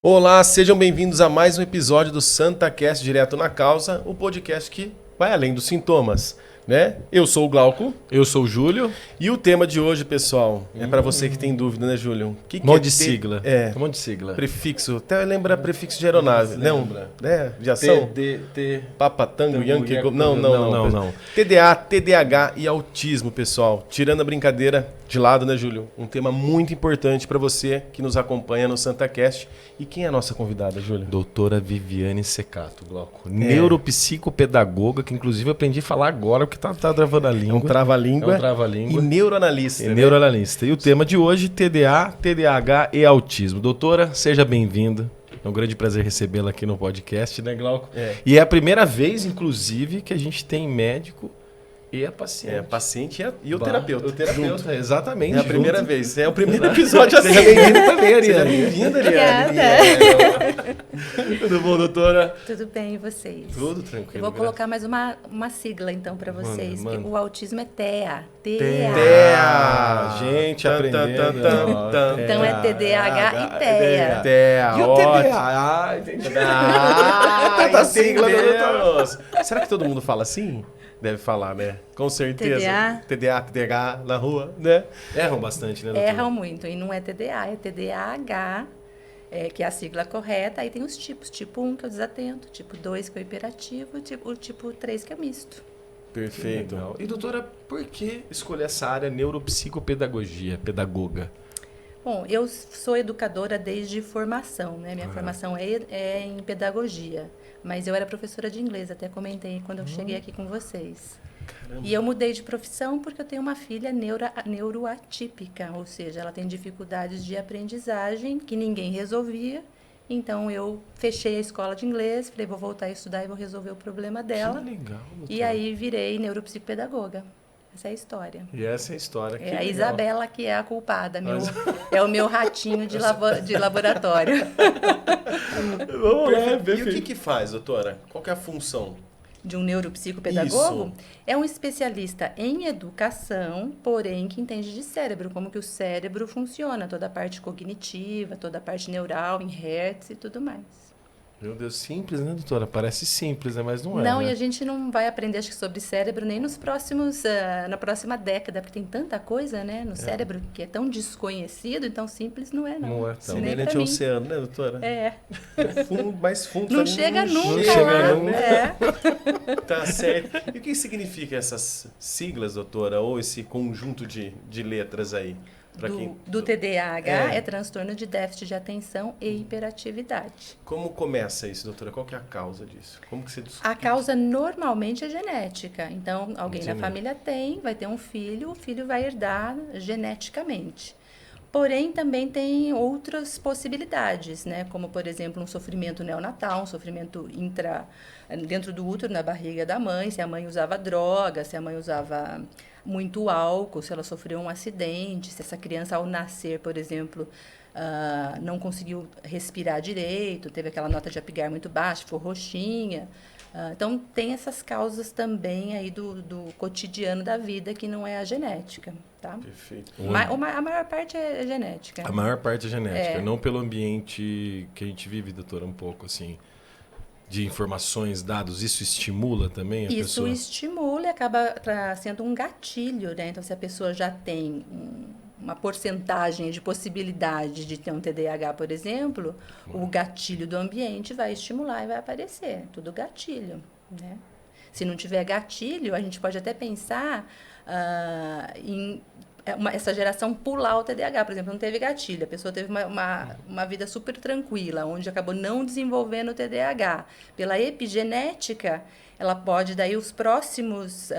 Olá, sejam bem-vindos a mais um episódio do SantaCast Direto na Causa, o podcast que vai além dos sintomas, né? Eu sou o Glauco. Eu sou o Júlio. E o tema de hoje, pessoal, é para você que tem dúvida, né, Júlio? O que Um monte é de sigla. Um monte de sigla. Prefixo. Até lembra prefixo de aeronave, não? Né? De ação? Papa, Tango, Yankee... Não. TDA, TDAH e autismo, pessoal. Tirando a brincadeira de lado, né, Júlio? Um tema muito importante para você que nos acompanha no SantaCast. E quem é a nossa convidada, Júlio? Doutora Viviane Secato, Glauco. Neuropsicopedagoga, que inclusive eu aprendi a falar agora, porque tá travando a língua. É um trava-língua. E neuroanalista. E o tema de hoje, TDA, TDAH e autismo. Doutora, seja bem-vinda. É um grande prazer recebê-la aqui no podcast, né, Glauco? E é a primeira vez, inclusive, que a gente tem médico e a paciente. É, a paciente e o terapeuta. O terapeuta, junto. Exatamente. É a primeira vez. É o primeiro episódio assim. Seja bem-vinda também, Ariane. Seja bem-vinda, Ariane. Tudo bom, doutora? Tudo bem, e vocês? Tudo tranquilo. Eu vou colocar mais uma sigla, então, para vocês. Manda. O autismo é TEA. TEA. Gente, aprendendo. Então é TDAH e TEA. TEA, E o TDA? Entendi. Tanta sigla, entendemos. Será que todo mundo fala assim? Deve falar, né? Com certeza. TDA, TDAH na rua, né? Erram bastante, né, doutora? Erram muito. E não é TDA, é TDAH, que é a sigla correta. Aí tem os tipos. Tipo 1, que é o desatento. Tipo 2, que é o hiperativo. O tipo 3, que é misto. Perfeito. Legal. E, doutora, por que escolher essa área neuropsicopedagogia, pedagoga? Bom, eu sou educadora desde formação, né? Minha formação é em pedagogia. Mas eu era professora de inglês, até comentei quando eu cheguei aqui com vocês. Caramba. E eu mudei de profissão porque eu tenho uma filha neuroatípica, ou seja, ela tem dificuldades de aprendizagem que ninguém resolvia. Então eu fechei a escola de inglês, falei, vou voltar a estudar e vou resolver o problema dela. Que legal, doutora. E aí virei neuropsicopedagoga. Essa é a história. E essa é a história. É a Isabela que é a culpada. É o meu ratinho de laboratório. Vamos lá, e o que faz, doutora? Qual que é a função? De um neuropsicopedagogo? Isso. É um especialista em educação, porém que entende de cérebro, como que o cérebro funciona, toda a parte cognitiva, toda a parte neural, em hertz e tudo mais. Meu Deus, simples, né, doutora? Parece simples, né? Mas não é. Não, né? e a gente não vai aprender, acho que, sobre cérebro nem na próxima década, porque tem tanta coisa, né, no cérebro que é tão desconhecido, então simples não é, não. Não é tão. Semelhante ao oceano, né, doutora? É. Fundo, mais fundo. Não também chega nunca não chega lá. nunca. Tá certo. E o que significa essas siglas, doutora? Ou esse conjunto de letras aí? Do TDAH é transtorno de déficit de atenção e hiperatividade. Como começa isso, doutora? Qual que é a causa disso? Como que você A causa normalmente é genética. Então, alguém na Genética. família vai ter um filho, o filho vai herdar geneticamente. Porém, também tem outras possibilidades, né? Como, por exemplo, um sofrimento neonatal, um sofrimento dentro do útero, na barriga da mãe, se a mãe usava droga, se a mãe usava muito álcool, se ela sofreu um acidente, se essa criança, ao nascer, por exemplo, não conseguiu respirar direito, teve aquela nota de Apgar muito baixa, ficou roxinha. Então, tem essas causas também aí do cotidiano da vida, que não é a genética, tá? Perfeito. A maior parte é genética. A maior parte é genética, não pelo ambiente que a gente vive, doutora, um pouco assim, de informações, dados. Isso estimula também a pessoa? Isso estimula e acaba sendo um gatilho, né? Então, se a pessoa já tem uma porcentagem de possibilidade de ter um TDAH, por exemplo, o gatilho do ambiente vai estimular e vai aparecer. Tudo gatilho, né? Se não tiver gatilho, a gente pode até pensar em essa geração pular o TDAH. Por exemplo, não teve gatilho, a pessoa teve uma vida super tranquila, onde acabou não desenvolvendo o TDAH. Pela epigenética, ela pode, daí as próximas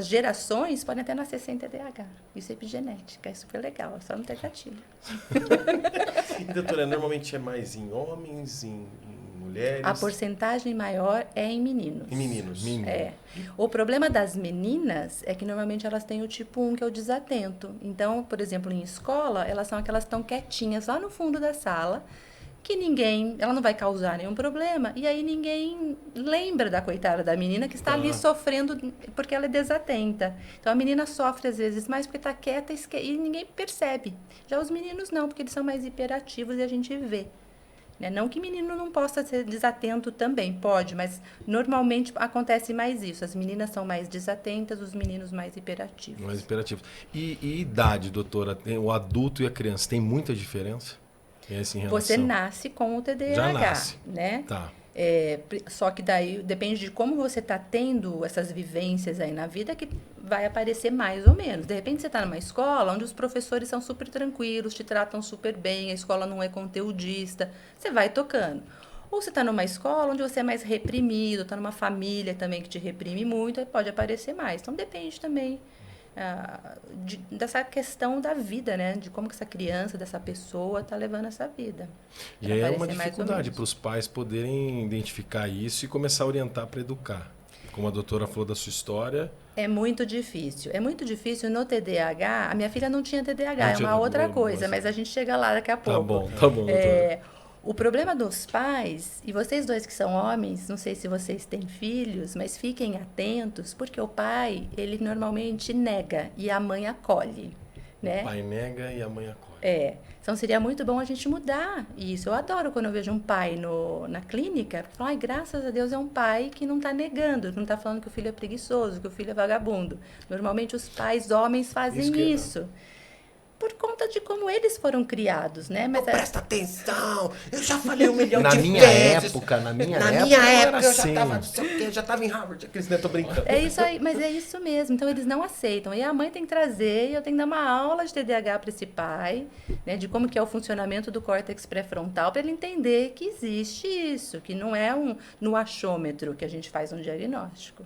gerações podem até nascer sem TDAH. Isso é epigenética, é super legal, é só não ter gatilho. E, doutora, normalmente é mais em homens, em mulheres? A porcentagem maior é em meninos. Em meninos. É. O problema das meninas é que normalmente elas têm o tipo 1, que é o desatento. Então, por exemplo, em escola, elas são aquelas que estão quietinhas lá no fundo da sala, que ela não vai causar nenhum problema, e aí ninguém lembra da coitada da menina que está ali sofrendo porque ela é desatenta. Então a menina sofre às vezes mais porque está quieta e ninguém percebe. Já os meninos não, porque eles são mais hiperativos e a gente vê. Né? Não que menino não possa ser desatento também, pode, mas normalmente acontece mais isso. As meninas são mais desatentas, os meninos mais hiperativos. Mais hiperativos. E idade, doutora? O adulto e a criança, tem muita diferença? Você nasce com o TDAH, já nasce, né? Tá. Só que daí depende de como você está tendo essas vivências aí na vida que vai aparecer mais ou menos. De repente você está numa escola onde os professores são super tranquilos, te tratam super bem, a escola não é conteudista, você vai tocando. Ou você está numa escola onde você é mais reprimido, está numa família também que te reprime muito, aí pode aparecer mais. Então depende também dessa questão da vida, né? De como que essa criança, dessa pessoa está levando essa vida. E aí é uma dificuldade para os pais poderem identificar isso e começar a orientar para educar. Como a doutora falou da sua história. É muito difícil. É muito difícil no TDAH. A minha filha não tinha TDAH, é uma outra coisa, mas a gente chega lá daqui a pouco. Tá bom, doutora. O problema dos pais, e vocês dois que são homens, não sei se vocês têm filhos, mas fiquem atentos, porque o pai, ele normalmente nega e a mãe acolhe, né? O pai nega e a mãe acolhe. Então seria muito bom a gente mudar isso. Eu adoro quando eu vejo um pai na clínica, falar, graças a Deus é um pai que não está negando, não está falando que o filho é preguiçoso, que o filho é vagabundo. Normalmente os pais homens fazem isso. Por conta de como eles foram criados, né? Mas presta atenção, eu já falei 1 milhão de vezes. Na minha época eu já tava em Harvard, aqueles netos brincando. É isso aí, mas é isso mesmo. Então eles não aceitam. E a mãe tem que trazer, e eu tenho que dar uma aula de TDAH para esse pai, né? De como que é o funcionamento do córtex pré-frontal, para ele entender que existe isso, que não é no achômetro que a gente faz um diagnóstico.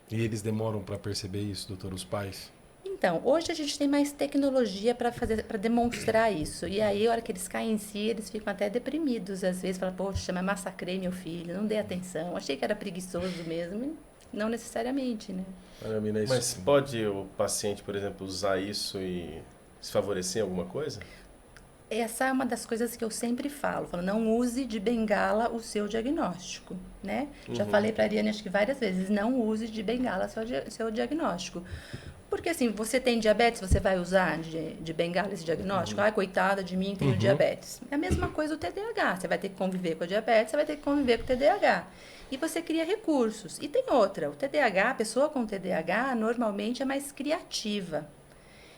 E eles demoram para perceber isso, doutor, os pais? Então, hoje a gente tem mais tecnologia para demonstrar isso. E aí, a hora que eles caem em si, eles ficam até deprimidos. Às vezes, falam, poxa, mas massacrei meu filho, não dei atenção. Achei que era preguiçoso mesmo. Não necessariamente, né? Mas pode o paciente, por exemplo, usar isso e se favorecer em alguma coisa? Essa é uma das coisas que eu sempre falo. Não use de bengala o seu diagnóstico, né? Já falei para a Ariane, acho que várias vezes, não use de bengala seu diagnóstico. Porque, assim, você tem diabetes, você vai usar de bengala esse diagnóstico? Coitada de mim, tenho diabetes. É a mesma coisa o TDAH. Você vai ter que conviver com a diabetes, você vai ter que conviver com o TDAH. E você cria recursos. E tem outra. O TDAH, a pessoa com TDAH, normalmente é mais criativa.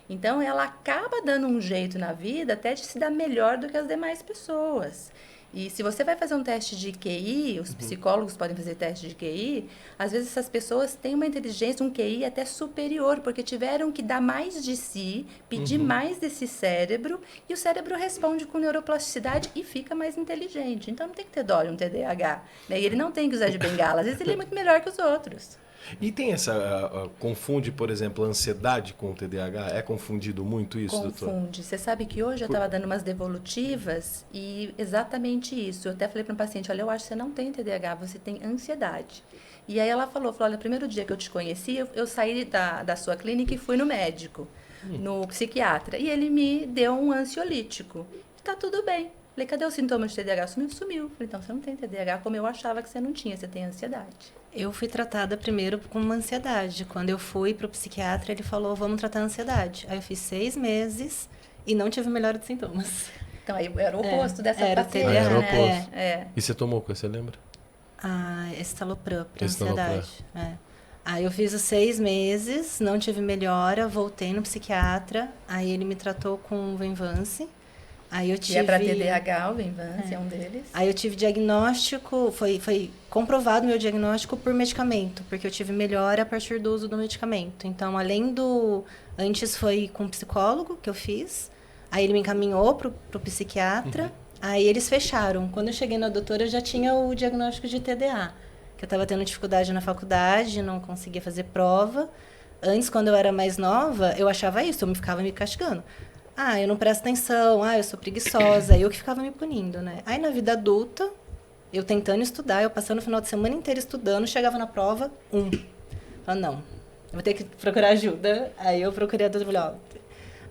Então, ela acaba dando um jeito na vida até de se dar melhor do que as demais pessoas. E se você vai fazer um teste de QI, os psicólogos podem fazer teste de QI, às vezes essas pessoas têm uma inteligência, um QI até superior, porque tiveram que dar mais de si, pedir mais desse cérebro, e o cérebro responde com neuroplasticidade e fica mais inteligente. Então não tem que ter dó de um TDAH, né? E ele não tem que usar de bengala, às vezes ele é muito melhor que os outros. E tem confunde, por exemplo, a ansiedade com o TDAH? É confundido muito isso, doutor? Confunde. Você sabe que hoje eu estava dando umas devolutivas e exatamente isso. Eu até falei para um paciente, olha, eu acho que você não tem TDAH, você tem ansiedade. E aí ela falou, olha, primeiro dia que eu te conheci, eu saí da sua clínica e fui no médico, no psiquiatra. E ele me deu um ansiolítico. Está tudo bem. Falei, cadê os sintomas de TDAH? Sumiu. Falei, então você não tem TDAH como eu achava que você não tinha, você tem ansiedade. Eu fui tratada primeiro com uma ansiedade. Quando eu fui para o psiquiatra, ele falou, vamos tratar a ansiedade. Aí eu fiz 6 meses e não tive melhora de sintomas. Então, aí era o oposto dessa paciente, era o né? oposto. E você tomou o que, você lembra? Estalopram para ansiedade. Aí eu fiz os 6 meses, não tive melhora, voltei no psiquiatra, aí ele me tratou com Venvance. Aí eu tive... E é para TDAH, o Venvance é um deles. Aí eu tive diagnóstico, foi comprovado meu diagnóstico por medicamento, porque eu tive melhora a partir do uso do medicamento. Então, além do... Antes foi com psicólogo que eu fiz, aí ele me encaminhou pro psiquiatra, aí eles fecharam. Quando eu cheguei na doutora, eu já tinha o diagnóstico de TDA, que eu estava tendo dificuldade na faculdade, não conseguia fazer prova. Antes, quando eu era mais nova, eu achava isso, eu ficava me castigando. Eu não presto atenção, eu sou preguiçosa, eu que ficava me punindo, né? Aí na vida adulta, eu tentando estudar, eu passando o final de semana inteiro estudando, chegava na prova, 1. Falei, não, eu vou ter que procurar ajuda. Aí eu procurei a doutora, falei,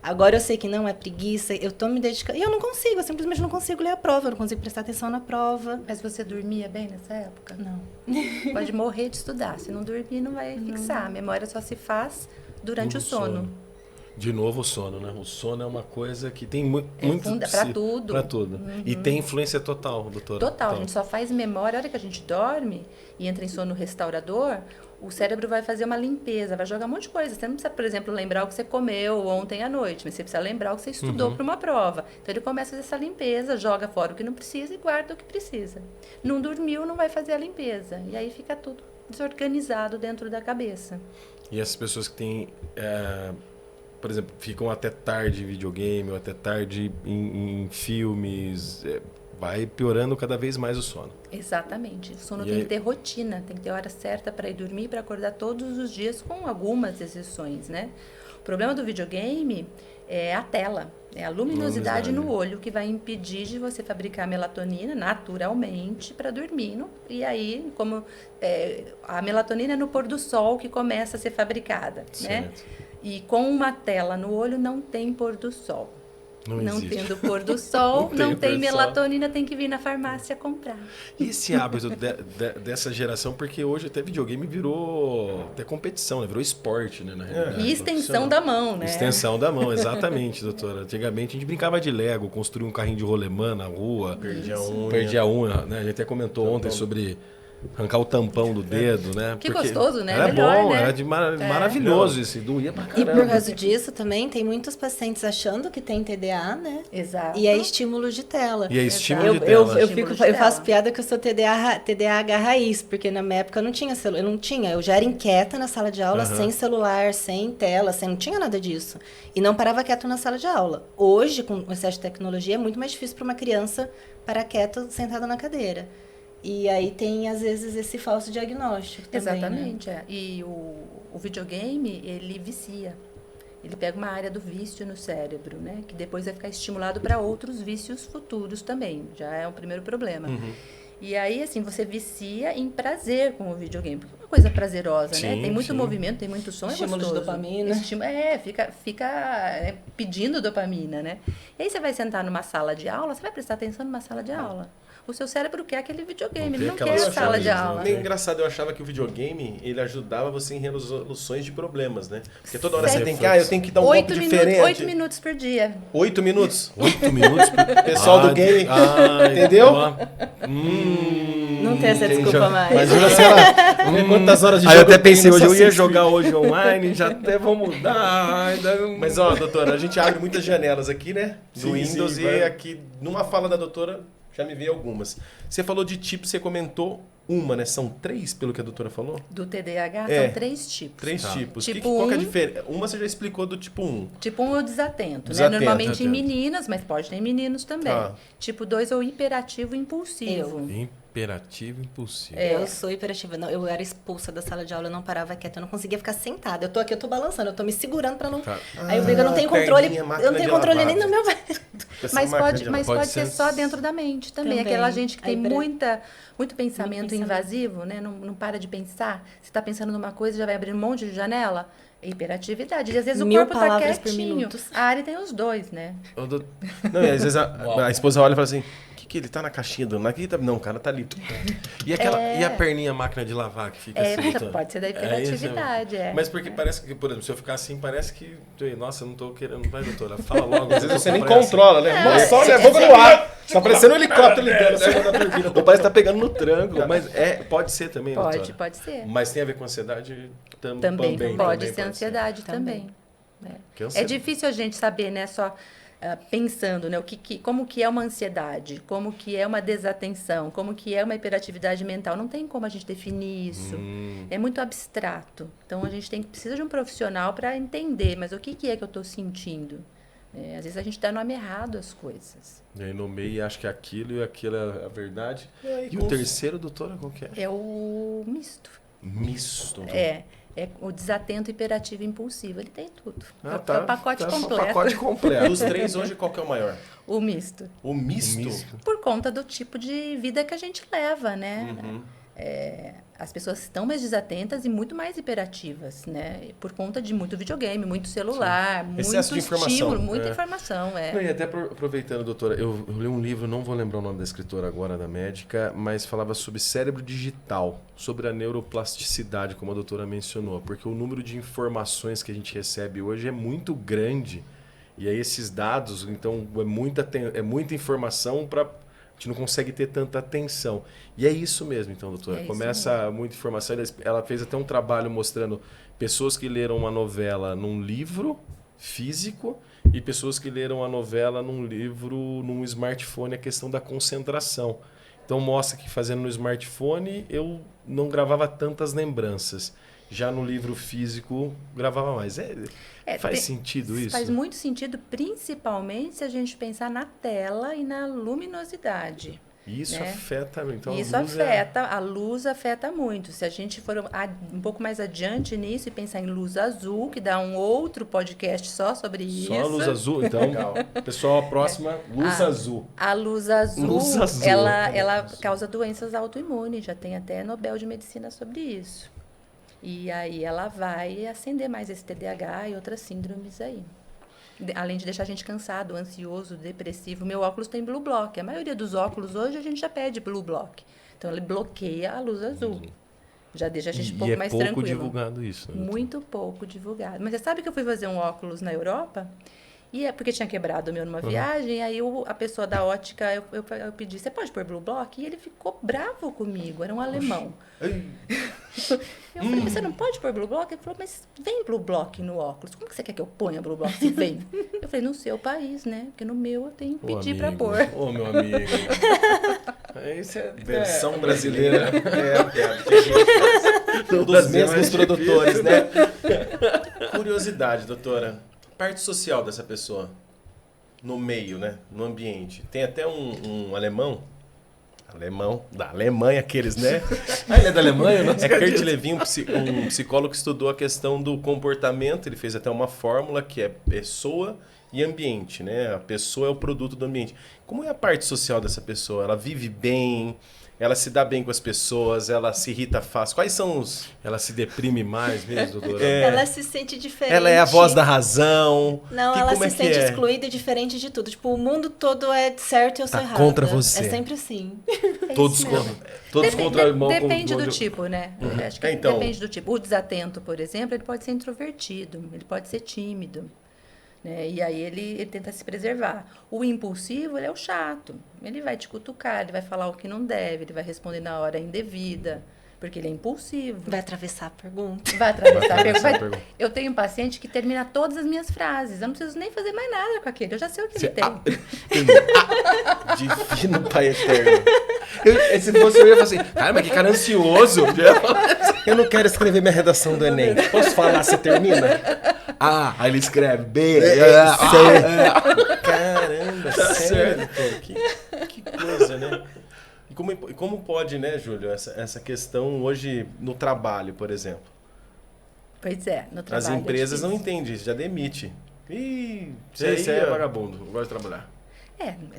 Agora eu sei que não é preguiça, eu tô me dedicando. E eu não consigo, eu simplesmente não consigo ler a prova, eu não consigo prestar atenção na prova. Mas você dormia bem nessa época? Não. Pode morrer de estudar. Se não dormir, não vai fixar. A memória só se faz durante o sono. De novo o sono, né? O sono é uma coisa que tem muito... Para tudo. Para tudo. E tem influência total, doutora. Total. A gente só faz memória. A hora que a gente dorme e entra em sono restaurador, o cérebro vai fazer uma limpeza, vai jogar um monte de coisa. Você não precisa, por exemplo, lembrar o que você comeu ontem à noite, mas você precisa lembrar o que você estudou para uma prova. Então, ele começa a fazer essa limpeza, joga fora o que não precisa e guarda o que precisa. Não dormiu, não vai fazer a limpeza. E aí fica tudo desorganizado dentro da cabeça. E essas pessoas que têm... por exemplo, ficam até tarde em videogame ou até tarde em filmes, vai piorando cada vez mais o sono. Exatamente. O sono tem que ter rotina, tem que ter hora certa para ir dormir, para acordar todos os dias, com algumas exceções, né? O problema do videogame é a tela, é a luminosidade no olho que vai impedir de você fabricar melatonina naturalmente para dormir. E aí, como a melatonina é no pôr do sol que começa a ser fabricada, né? E com uma tela no olho não tem pôr do sol. Não tendo pôr do sol, não tem melatonina, tem que vir na farmácia comprar. E esse hábito dessa geração, porque hoje até videogame virou até competição, né? Virou esporte, né? Na realidade. E extensão da mão, né? Extensão da mão, exatamente, doutora. Antigamente a gente brincava de Lego, construía um carrinho de rolemã na rua. Perdia a unha, né? A gente até comentou ontem sobre... arrancar o tampão do dedo, né? Que gostoso, né? Era melhor, bom, né? era maravilhoso isso, doía pra caramba. E por causa disso também, tem muitos pacientes achando que tem TDA, né? Exato. E é estímulo de tela. E é estímulo de tela. Eu faço piada que eu sou TDAH raiz, porque na minha época eu não tinha celular, eu já era inquieta na sala de aula, sem celular, sem tela, não tinha nada disso. E não parava quieto na sala de aula. Hoje, com o excesso de tecnologia, é muito mais difícil para uma criança parar quieta sentada na cadeira. E aí tem, às vezes, esse falso diagnóstico também. Exatamente, né? E o videogame, ele vicia. Ele pega uma área do vício no cérebro, né? Que depois vai ficar estimulado para outros vícios futuros também. Já é o primeiro problema. E aí, assim, você vicia em prazer com o videogame. Porque é uma coisa prazerosa, né? Tem muito movimento, tem muito som, estímulo é gostoso. de dopamina. Fica pedindo dopamina, né? E aí você vai sentar numa sala de aula, você vai prestar atenção numa sala de aula. O seu cérebro quer aquele videogame, ele não quer a sala de aula. É engraçado, eu achava que o videogame, ele ajudava você em resoluções de problemas, né? Porque toda hora você tem que, eu tenho que dar um golpe diferente. 8 minutos por dia. 8 minutos? 8 minutos? Pessoal do game, entendeu? Não tem essa desculpa mais. Imagina, sei lá, quantas horas de jogo. Aí eu até pensei, hoje eu ia jogar hoje online, já até vou mudar. Mas, doutora, a gente abre muitas janelas aqui, né? Do Windows e aqui, numa fala da doutora... Já me veio algumas. Você falou de tipo, você comentou uma, né? São 3, pelo que a doutora falou? Do TDAH, são 3 tipos. 3 tipos. Tipo qual que é a diferença? Uma você já explicou do tipo 1. Tipo 1 é o desatento, né? Normalmente em meninas, mas pode ter em meninos também. Tipo 2 é o hiperativo impulsivo. Hiperativo impulsivo. Eu sou hiperativa. Não, eu era expulsa da sala de aula, eu não parava quieta, eu não conseguia ficar sentada. Eu tô aqui, eu tô balançando, eu tô me segurando pra não... Aí eu não tenho controle, eu não tenho controle nem no meu... Mas pode ser só dentro da mente também. Aquela gente que tem muito pensamento invasivo, né? Não para de pensar. Você está pensando numa coisa, já vai abrir um monte de janela. É hiperatividade. E às vezes o corpo tá quietinho. A Ari tem os 2, né? Não, e às vezes a esposa olha e fala assim... que ele tá na caixinha do... Não, o cara tá ali. E a perninha máquina de lavar que fica assim? Pode ser da hiperatividade, Mas porque parece que, por exemplo, se eu ficar assim, parece que... Nossa, eu não tô querendo... Vai, doutora, fala logo. Às vezes você nem controla, né? Só levou no ar. Só parecendo um helicóptero ligando. Ou parece que tá pegando no tranco. Mas pode ser também, doutora. Pode ser. Mas tem a ver com ansiedade também. Pode ser ansiedade também. É difícil a gente saber, né? Só... pensando, né, como que é uma ansiedade, como que é uma desatenção, como que é uma hiperatividade mental. Não tem como a gente definir isso. É muito abstrato. Então, a gente precisa de um profissional para entender, mas o que é que eu estou sentindo? Às vezes a gente dá nome errado às coisas. E aí no meio acho que aquilo e aquilo é a verdade. E o terceiro, doutora, qual que é? É o misto. Misto? É o desatento hiperativo impulsivo. Ele tem tudo. É o pacote completo. O pacote completo. Dos 3 hoje, qual que é o maior? O misto. O misto? Por conta do tipo de vida que a gente leva, né? as pessoas estão mais desatentas e muito mais hiperativas, né? Por conta de muito videogame, muito celular, muito excesso de informação. estímulo, muita informação. E até aproveitando, doutora, eu li um livro, não vou lembrar o nome da escritora agora, da médica, mas falava sobre cérebro digital, sobre a neuroplasticidade, como a doutora mencionou, porque o número de informações que a gente recebe hoje é muito grande, e aí esses dados, então, é muita informação para... A gente não consegue ter tanta atenção. E é isso mesmo, então, doutora. Começa muita informação. Ela fez até um trabalho mostrando pessoas que leram uma novela num livro físico e pessoas que leram a novela num livro, num smartphone, a questão da concentração. Então, mostra que fazendo no smartphone eu não gravava tantas lembranças. Já no livro físico, gravava mais. Faz sentido isso? Faz muito sentido, principalmente se a gente pensar na tela e na luminosidade. Isso, né? Afeta, então isso afeta, a luz afeta muito. Se a gente for um pouco mais adiante nisso e pensar em luz azul, que dá um outro podcast só sobre isso. Só a luz azul, então. Legal. Pessoal, a próxima, luz azul. A luz azul, ela causa doenças autoimunes, já tem até Nobel de Medicina sobre isso. E aí ela vai acender mais esse TDAH e outras síndromes aí. Além de deixar a gente cansado, ansioso, depressivo. Meu óculos tem Blue Block. A maioria dos óculos hoje a gente já pede Blue Block. Então ele bloqueia a luz azul. Já deixa a gente um pouco mais tranquilo. E é pouco divulgado isso. Né? Muito pouco divulgado. Mas você sabe que eu fui fazer um óculos na Europa? E é porque tinha quebrado o meu numa viagem, e aí a pessoa da ótica, eu pedi, você pode pôr Blue Block? E ele ficou bravo comigo, era um alemão. Eu falei, você não pode pôr Blue Block? Ele falou, mas vem Blue Block no óculos. Como que você quer que eu ponha Blue Block se vem? Eu falei, no seu país, né? Porque no meu eu tenho que pedir pra pôr. Meu amigo. Isso é versão brasileira. Dos mesmos produtores, né? Curiosidade, doutora. Parte social dessa pessoa no meio, né? No ambiente. Tem até um alemão da Alemanha, aqueles, né? Ele é da Alemanha? Não, Kurt Lewin, um psicólogo que estudou a questão do comportamento. Ele fez até uma fórmula que é pessoa e ambiente, né? A pessoa é o produto do ambiente. Como é a parte social dessa pessoa? Ela vive bem? Ela se dá bem com as pessoas, ela se irrita fácil. Quais são os... Ela se deprime mais mesmo, doutora? Ela se sente diferente. Ela é a voz da razão. Não, ela se sente excluída e diferente de tudo. Tipo, o mundo todo é certo e eu sou errada. Contra você. É sempre assim. Todos contra o irmão. Depende do tipo, né? Acho que depende do tipo. O desatento, por exemplo, ele pode ser introvertido, ele pode ser tímido. Né? E aí ele tenta se preservar. O impulsivo, ele é o chato. Ele vai te cutucar, ele vai falar o que não deve, ele vai responder na hora indevida, porque ele é impulsivo. Vai atravessar a pergunta. Vai atravessar a pergunta. Eu tenho um paciente que termina todas as minhas frases. Eu não preciso nem fazer mais nada com aquele. Eu já sei o que ele tem. Divino Pai Eterno. Se fosse eu ia falar assim, cara, mas que cara ansioso. Eu não quero escrever minha redação do Enem. Posso falar, você termina? Aí ele escreve B. Caramba, sério, doutor? Que coisa, né? E como pode, né, Júlio, essa questão hoje no trabalho, por exemplo? Pois é, no trabalho. As empresas não entendem isso, já demite. Isso é vagabundo, não gosta de trabalhar.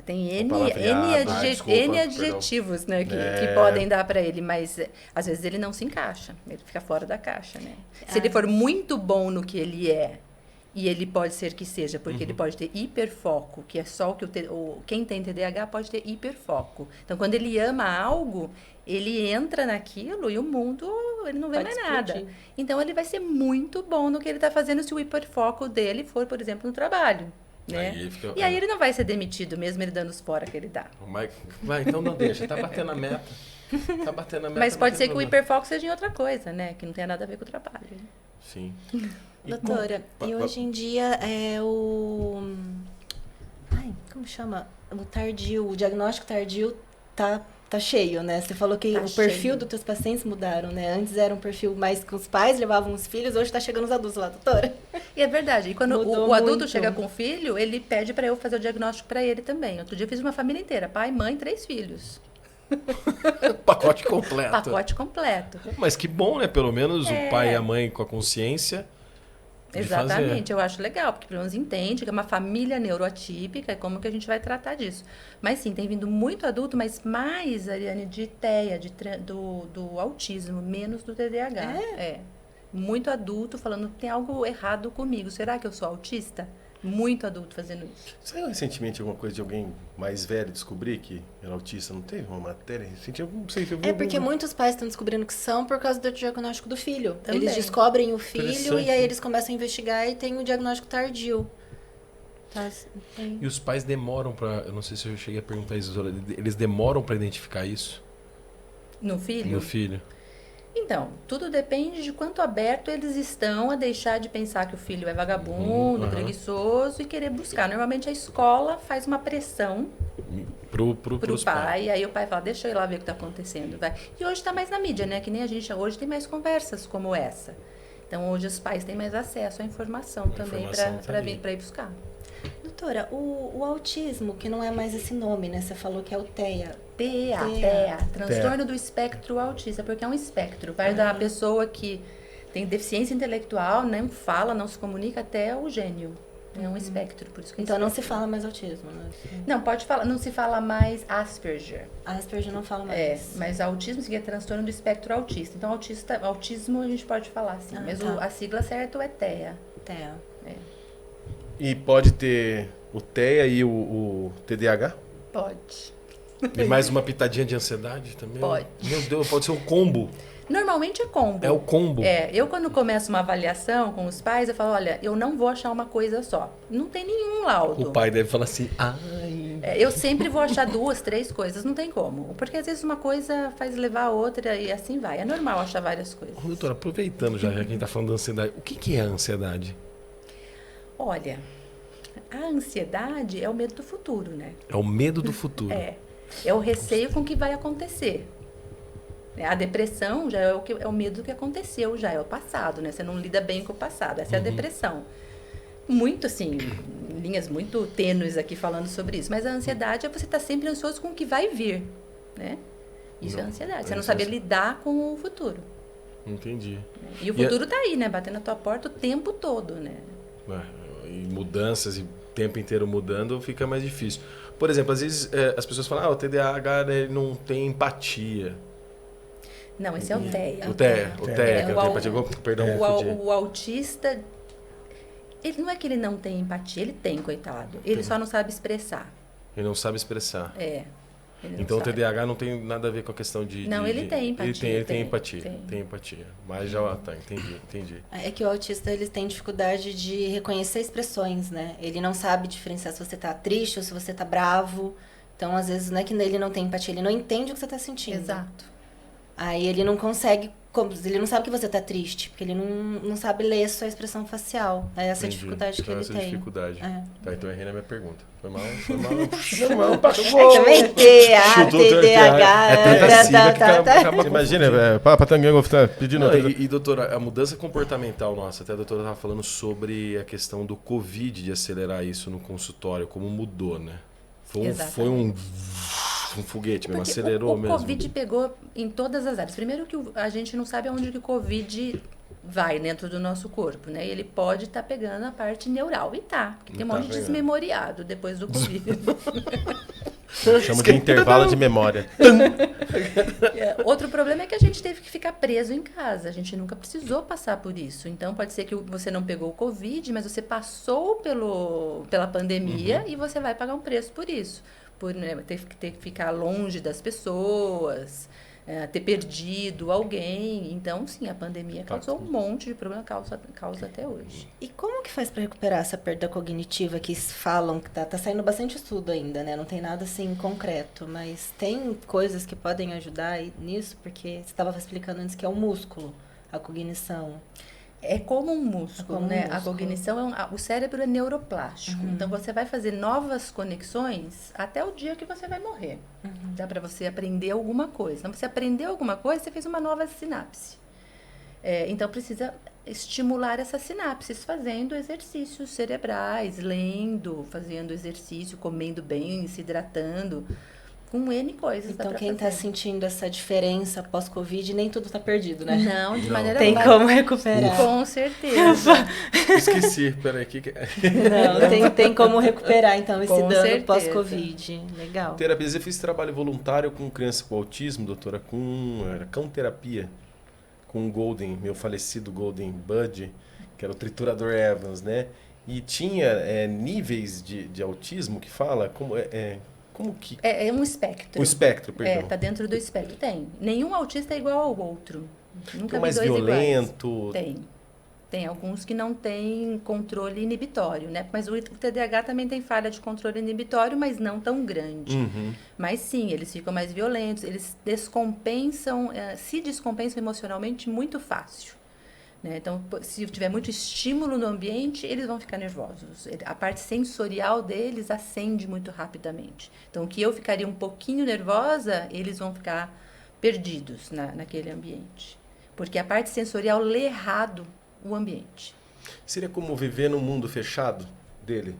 Tem N adjetivos, né, que podem dar para ele, mas às vezes ele não se encaixa, ele fica fora da caixa, né? Se ele for muito bom no que ele é, e ele pode ser que seja, porque ele pode ter hiperfoco, que é só o que quem tem TDAH pode ter hiperfoco. Então, quando ele ama algo, ele entra naquilo e o mundo, ele não vê mais nada. Então, ele vai ser muito bom no que ele está fazendo se o hiperfoco dele for, por exemplo, no trabalho. Né? E aí ele não vai ser demitido, mesmo ele dando os fora que ele dá. Vai, então não deixa, tá batendo a meta. Mas pode ser que o hiperfoco seja em outra coisa, né? Que não tenha nada a ver com o trabalho. Sim. Doutora, e hoje em dia é o... como chama? O tardio, o diagnóstico tardio tá cheio, né? Você falou que o perfil dos teus pacientes mudaram, né? Antes era um perfil mais com os pais, levavam os filhos, hoje tá chegando os adultos lá, doutora. E é verdade. E quando o adulto chega com o filho, ele pede para eu fazer o diagnóstico para ele também. Outro dia eu fiz uma família inteira, pai, mãe, 3 filhos. Pacote completo. Pacote completo. Mas que bom, né? Pelo menos o pai e a mãe com a consciência Exatamente, eu acho legal, porque pelo menos entende que é uma família neuroatípica e como que a gente vai tratar disso. Mas sim, tem vindo muito adulto, mas mais, Ariane, de TEA, do autismo, menos do TDAH. É. Muito adulto falando, tem algo errado comigo, será que eu sou autista? Muito adulto fazendo isso. Saiu recentemente alguma coisa de alguém mais velho descobrir que era autista? Não teve uma matéria recente? Eu não sei se eu vi porque muitos pais estão descobrindo que são por causa do diagnóstico do filho. Também. Eles descobrem o filho e aí eles começam a investigar e tem o diagnóstico tardio. Tá, e os pais demoram para... Eu não sei se eu cheguei a perguntar isso. Eles demoram para identificar isso? No filho? No filho. Então, tudo depende de quanto aberto eles estão a deixar de pensar que o filho é vagabundo, preguiçoso e querer buscar. Normalmente a escola faz uma pressão pro pai, e aí o pai fala, deixa eu ir lá ver o que está acontecendo. Vai. E hoje está mais na mídia, né? Que nem a gente, hoje tem mais conversas como essa. Então, hoje os pais têm mais acesso à informação também para ir buscar. Doutora, o autismo, que não é mais esse nome, né? Você falou que é o TEA. TEA, transtorno do espectro autista, porque é um espectro. Vai da pessoa que tem deficiência intelectual, não fala, não se comunica, até o gênio. É um espectro, por isso que então não se fala mais autismo, né? Não, pode falar, não se fala mais Asperger. Asperger não fala mais. Mas autismo seria transtorno do espectro autista. Então autismo a gente pode falar assim, mas a sigla certa é TEA. TEA. E pode ter o TEA e o TDAH? Pode. E mais uma pitadinha de ansiedade também? Pode. Meu Deus, pode ser um combo. Normalmente é combo. É o combo. Eu quando começo uma avaliação com os pais, eu falo, olha, eu não vou achar uma coisa só. Não tem nenhum laudo. O pai deve falar assim, ai... Eu sempre vou achar 2, 3 coisas, não tem como. Porque às vezes uma coisa faz levar a outra e assim vai. É normal achar várias coisas. Doutora, aproveitando já que a gente está falando da ansiedade, o que é a ansiedade? Olha, a ansiedade é o medo do futuro, né? É o medo do futuro. É o receio com o que vai acontecer. A depressão já é o medo do que aconteceu, já é o passado, né? Você não lida bem com o passado. Essa é a depressão. Muito assim, linhas muito tênues aqui falando sobre isso. Mas a ansiedade é você estar sempre ansioso com o que vai vir, né? Isso é ansiedade. Você não saber lidar com o futuro. Entendi. E o futuro tá aí, né? Batendo na tua porta o tempo todo, né? E mudanças e o tempo inteiro mudando fica mais difícil. Por exemplo, às vezes as pessoas falam, o TDAH ele não tem empatia. Não, esse é o TEA. O TEA, que não tem empatia. Perdão, o autista, ele não é que ele não tem empatia, ele tem, coitado. Ele só não sabe expressar. Ele não sabe expressar. Então o TDAH não tem nada a ver com a questão de... Não, ele tem empatia. Ele tem empatia. Tem empatia. Mas já tá, entendi. É que o autista, ele tem dificuldade de reconhecer expressões, né? Ele não sabe diferenciar se você tá triste ou se você tá bravo. Então, às vezes, não é que ele não tem empatia, ele não entende o que você tá sentindo. Exato. Aí ele não consegue, ele não sabe que você tá triste, porque ele não sabe ler a sua expressão facial. É essa dificuldade que ele tem. Dificuldade. Tá, então eu errei na minha pergunta. Foi mal. Também TEA, TDAH. Imagina, Patanguengo tá pedindo... E doutora, a mudança comportamental nossa, até a doutora estava falando sobre a questão do Covid, de acelerar isso no consultório, como mudou, né? Foi um foguete mesmo, acelerou mesmo. O Covid pegou em todas as áreas. Primeiro que a gente não sabe aonde que o Covid vai dentro do nosso corpo, né? E ele pode estar pegando a parte neural. E tem um monte de desmemoriado depois do Covid. Chama de intervalo de memória. Outro problema é que a gente teve que ficar preso em casa. A gente nunca precisou passar por isso. Então, pode ser que você não pegou o Covid, mas você passou pela pandemia e você vai pagar um preço por isso. Por ter que ficar longe das pessoas, ter perdido alguém. Então, sim, a pandemia causou um monte de problema, causa até hoje. E como que faz para recuperar essa perda cognitiva que falam que tá saindo bastante estudo ainda, né? Não tem nada assim concreto, mas tem coisas que podem ajudar nisso, porque você estava explicando antes que é o músculo, a cognição. É como um músculo, né? A cognição, o cérebro é neuroplástico. Então, você vai fazer novas conexões até o dia que você vai morrer. Dá para você aprender alguma coisa. Então, você aprendeu alguma coisa, você fez uma nova sinapse. Então, precisa estimular essas sinapses fazendo exercícios cerebrais, lendo, fazendo exercício, comendo bem, se hidratando. com N coisas. Então, quem está sentindo essa diferença pós-Covid, nem tudo está perdido, né? Não, de maneira Tem como recuperar. Com certeza. Esqueci, peraí. Não, tem como recuperar, então, esse Com dano certeza. pós-Covid. Legal. Terapia, eu fiz trabalho voluntário com criança com autismo, doutora, era cão-terapia, com o Golden, meu falecido Golden Bud, que era o triturador Evans, né? E tinha níveis de autismo que fala, como que... É um espectro. O espectro, perdão. Tá dentro do espectro. Tem. Nenhum autista é igual ao outro. Nunca vi mais dois violento. Iguais. Tem alguns que não têm controle inibitório, né? Mas o TDAH também tem falha de controle inibitório, mas não tão grande. Uhum. Mas sim, eles ficam mais violentos, eles se descompensam emocionalmente muito fácil. Né? Então, se tiver muito estímulo no ambiente, eles vão ficar nervosos. A parte sensorial deles acende muito rapidamente. Então, o que eu ficaria um pouquinho nervosa, eles vão ficar perdidos naquele ambiente. Porque a parte sensorial lê errado o ambiente. Seria como viver num mundo fechado dele?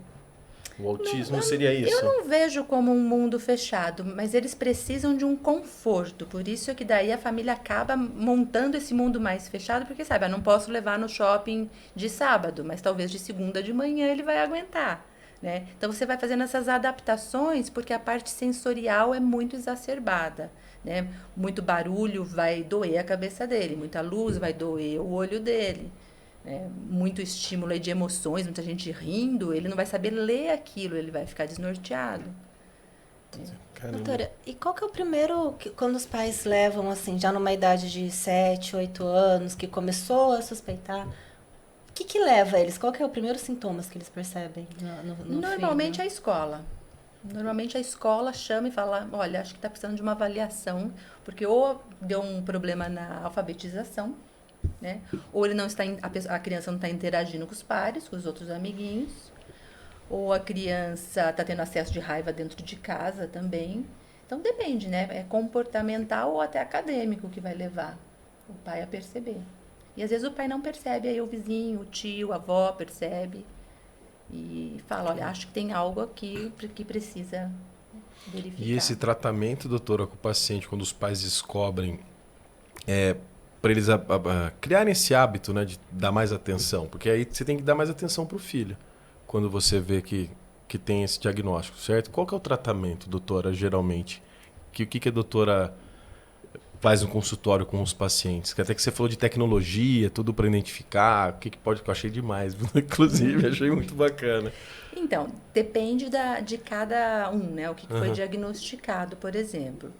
O autismo seria isso? Eu não vejo como um mundo fechado, mas eles precisam de um conforto. Por isso é que daí a família acaba montando esse mundo mais fechado, porque sabe, eu não posso levar no shopping de sábado, mas talvez de segunda de manhã ele vai aguentar. Né? Então você vai fazendo essas adaptações porque a parte sensorial é muito exacerbada. Né? Muito barulho vai doer a cabeça dele, muita luz vai doer o olho dele. Muito estímulo aí de emoções, muita gente rindo, ele não vai saber ler aquilo, ele vai ficar desnorteado. Caramba. Doutora, e qual que é o primeiro, quando os pais levam, assim, já numa idade de 7, 8 anos, que começou a suspeitar, o que leva eles? Qual que é o primeiro sintomas que eles percebem no Normalmente filho? a escola. Normalmente a escola chama e fala, olha, acho que está precisando de uma avaliação, porque ou deu um problema na alfabetização, né? Ou ele não está, a criança não está interagindo com os pares, com os outros amiguinhos, ou a criança está tendo acesso de raiva dentro de casa também. Então depende, né? É comportamental ou até acadêmico que vai levar o pai a perceber. E às vezes o pai não percebe, aí o vizinho, o tio, a avó percebe e fala, olha, acho que tem algo aqui que precisa verificar. E esse tratamento, doutora, com o paciente, quando os pais descobrem, para eles criarem esse hábito, né, de dar mais atenção, porque aí você tem que dar mais atenção para o filho, quando você vê que tem esse diagnóstico, certo? Qual que é o tratamento, doutora, geralmente? O que a doutora faz no consultório com os pacientes? Que até que você falou de tecnologia, tudo para identificar, o que pode... Eu achei demais, inclusive, achei muito bacana. Então, depende de cada um, né? O que foi diagnosticado, por exemplo.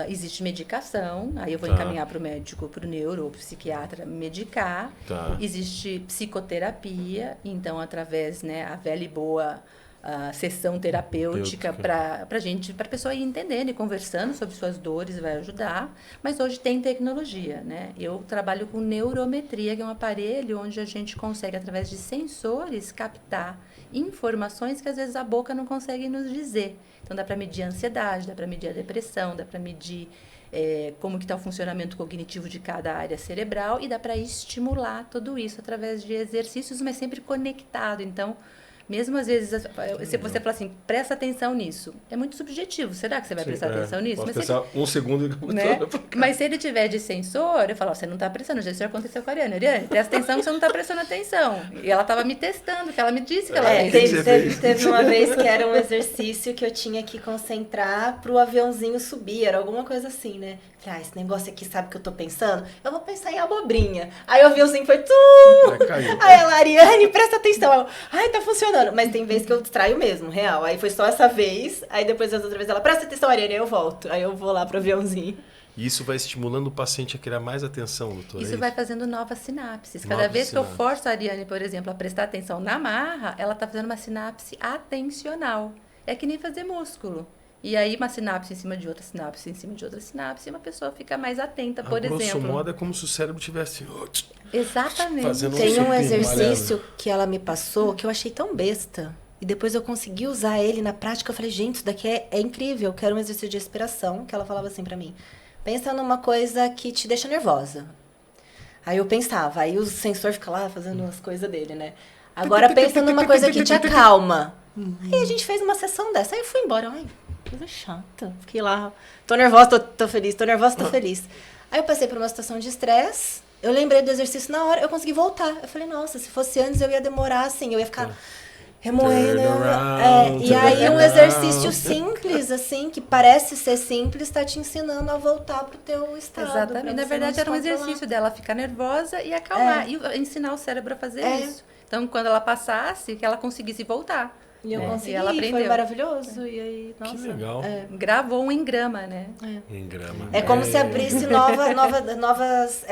Existe medicação, aí eu vou encaminhar para o médico, para o neuro ou para o psiquiatra medicar. Existe psicoterapia, então através, né, a velha e boa sessão terapêutica para a pessoa ir entendendo e conversando sobre suas dores, vai ajudar. Mas hoje tem tecnologia, né? Eu trabalho com neurometria, que é um aparelho onde a gente consegue, através de sensores, captar informações que às vezes a boca não consegue nos dizer. Então dá para medir a ansiedade, dá para medir a depressão, dá para medir como que está o funcionamento cognitivo de cada área cerebral e dá para estimular tudo isso através de exercícios, mas sempre conectado. Então, mesmo às vezes, se você fala assim, presta atenção nisso, é muito subjetivo. Será que você vai prestar atenção nisso? Posso pensar um segundo. Né? Mas se ele tiver de sensor, eu falo, você não está prestando. Isso já aconteceu com a Ariane. Ariane, presta atenção que você não está prestando atenção. E ela estava me testando, que ela me disse que ela fez isso. Teve uma vez que era um exercício que eu tinha que concentrar para o aviãozinho subir, era alguma coisa assim, né? Esse negócio aqui, sabe o que eu tô pensando? Eu vou pensar em abobrinha. Aí o aviãozinho foi Aí ela, Ariane, presta atenção. Tá funcionando. Mas tem vezes que eu distraio mesmo, real. Aí foi só essa vez. Aí depois das outras vezes ela, presta atenção, Ariane. Aí eu volto. Aí eu vou lá pro aviãozinho. E isso vai estimulando o paciente a criar mais atenção, doutora? Isso vai fazendo novas sinapses. Cada vez que eu forço a Ariane, por exemplo, a prestar atenção na marra, ela tá fazendo uma sinapse atencional. É que nem fazer músculo. E aí uma sinapse em cima de outra sinapse, em cima de outra sinapse, e uma pessoa fica mais atenta, por exemplo. Grosso modo é como se o cérebro tivesse... Exatamente. Tem um exercício que ela me passou que eu achei tão besta. E depois eu consegui usar ele na prática. Eu falei, gente, isso daqui é incrível. Que era um exercício de respiração, que ela falava assim pra mim. Pensa numa coisa que te deixa nervosa. Aí eu pensava, aí o sensor fica lá fazendo as coisas dele, né? Agora pensa numa coisa que te acalma. Aí a gente fez uma sessão dessa, aí eu fui embora. coisa chata. Fiquei lá, tô nervosa, tô feliz, tô nervosa, tô feliz. Aí eu passei por uma situação de estresse, eu lembrei do exercício na hora, eu consegui voltar. Eu falei, nossa, se fosse antes eu ia demorar assim, eu ia ficar remoendo. E aí um exercício simples, assim, que parece ser simples, está te ensinando a voltar pro teu estado. Exatamente. Na verdade, era um exercício dela ficar nervosa e acalmar. E ensinar o cérebro a fazer isso. Então, quando ela passasse, que ela conseguisse voltar. E eu consegui, ela aprendeu. Foi maravilhoso. E aí, nossa, que legal. Gravou um engrama, né? Engrama. É como se abrisse novas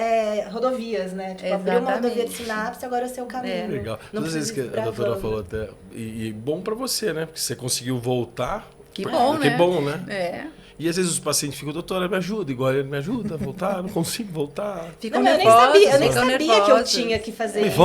rodovias, né? Tipo, abriu uma rodovia de sinapse, agora é o seu caminho. Legal. Todas as vezes que a doutora falou até... E bom pra você, né? Porque você conseguiu voltar. Que bom, né? Que bom, né? E às vezes os pacientes ficam, doutora, me ajuda, igual ele me ajuda a voltar, não consigo voltar. Ficam nervosos, eu nem sabia que eu tinha que fazer isso.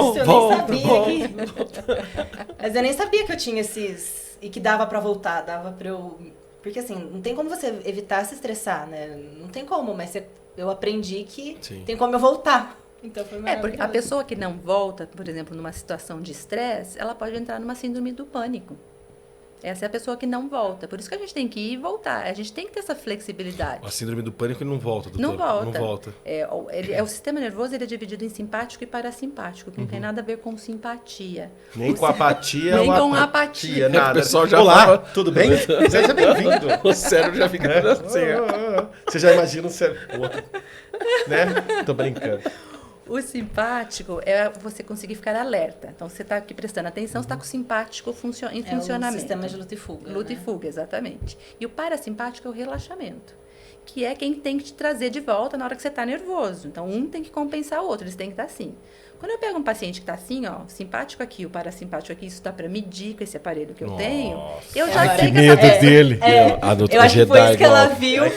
Mas eu nem sabia que eu tinha esses... E que dava pra voltar, dava pra eu... Porque assim, não tem como você evitar se estressar, né? Não tem como, mas eu aprendi que tem como eu voltar. Então foi maravilhoso. Porque a pessoa que não volta, por exemplo, numa situação de estresse, ela pode entrar numa síndrome do pânico. Essa é a pessoa que não volta. Por isso que a gente tem que ir e voltar. A gente tem que ter essa flexibilidade. A síndrome do pânico não volta, doutor. Não volta. O sistema nervoso ele é dividido em simpático e parasimpático, que não tem nada a ver com simpatia. Nem com apatia. Nem com apatia. Nada. O pessoal já Olá, fala... tudo bem? Seja bem-vindo. O cérebro já fica assim. Você já imagina o cérebro. O outro, né? Tô brincando. O simpático é você conseguir ficar alerta. Então, você está aqui prestando atenção, você está com o simpático em funcionamento. O sistema de luta e fuga. Luta e fuga, exatamente. E o parasimpático é o relaxamento, que é quem tem que te trazer de volta na hora que você está nervoso. Então, um tem que compensar o outro, eles têm que estar assim. Quando eu pego um paciente que está assim, ó, simpático aqui, o parasimpático aqui, isso dá para medir com esse aparelho que eu tenho, eu já sei que medo dele. A doutora eu acho que foi isso que ela viu, e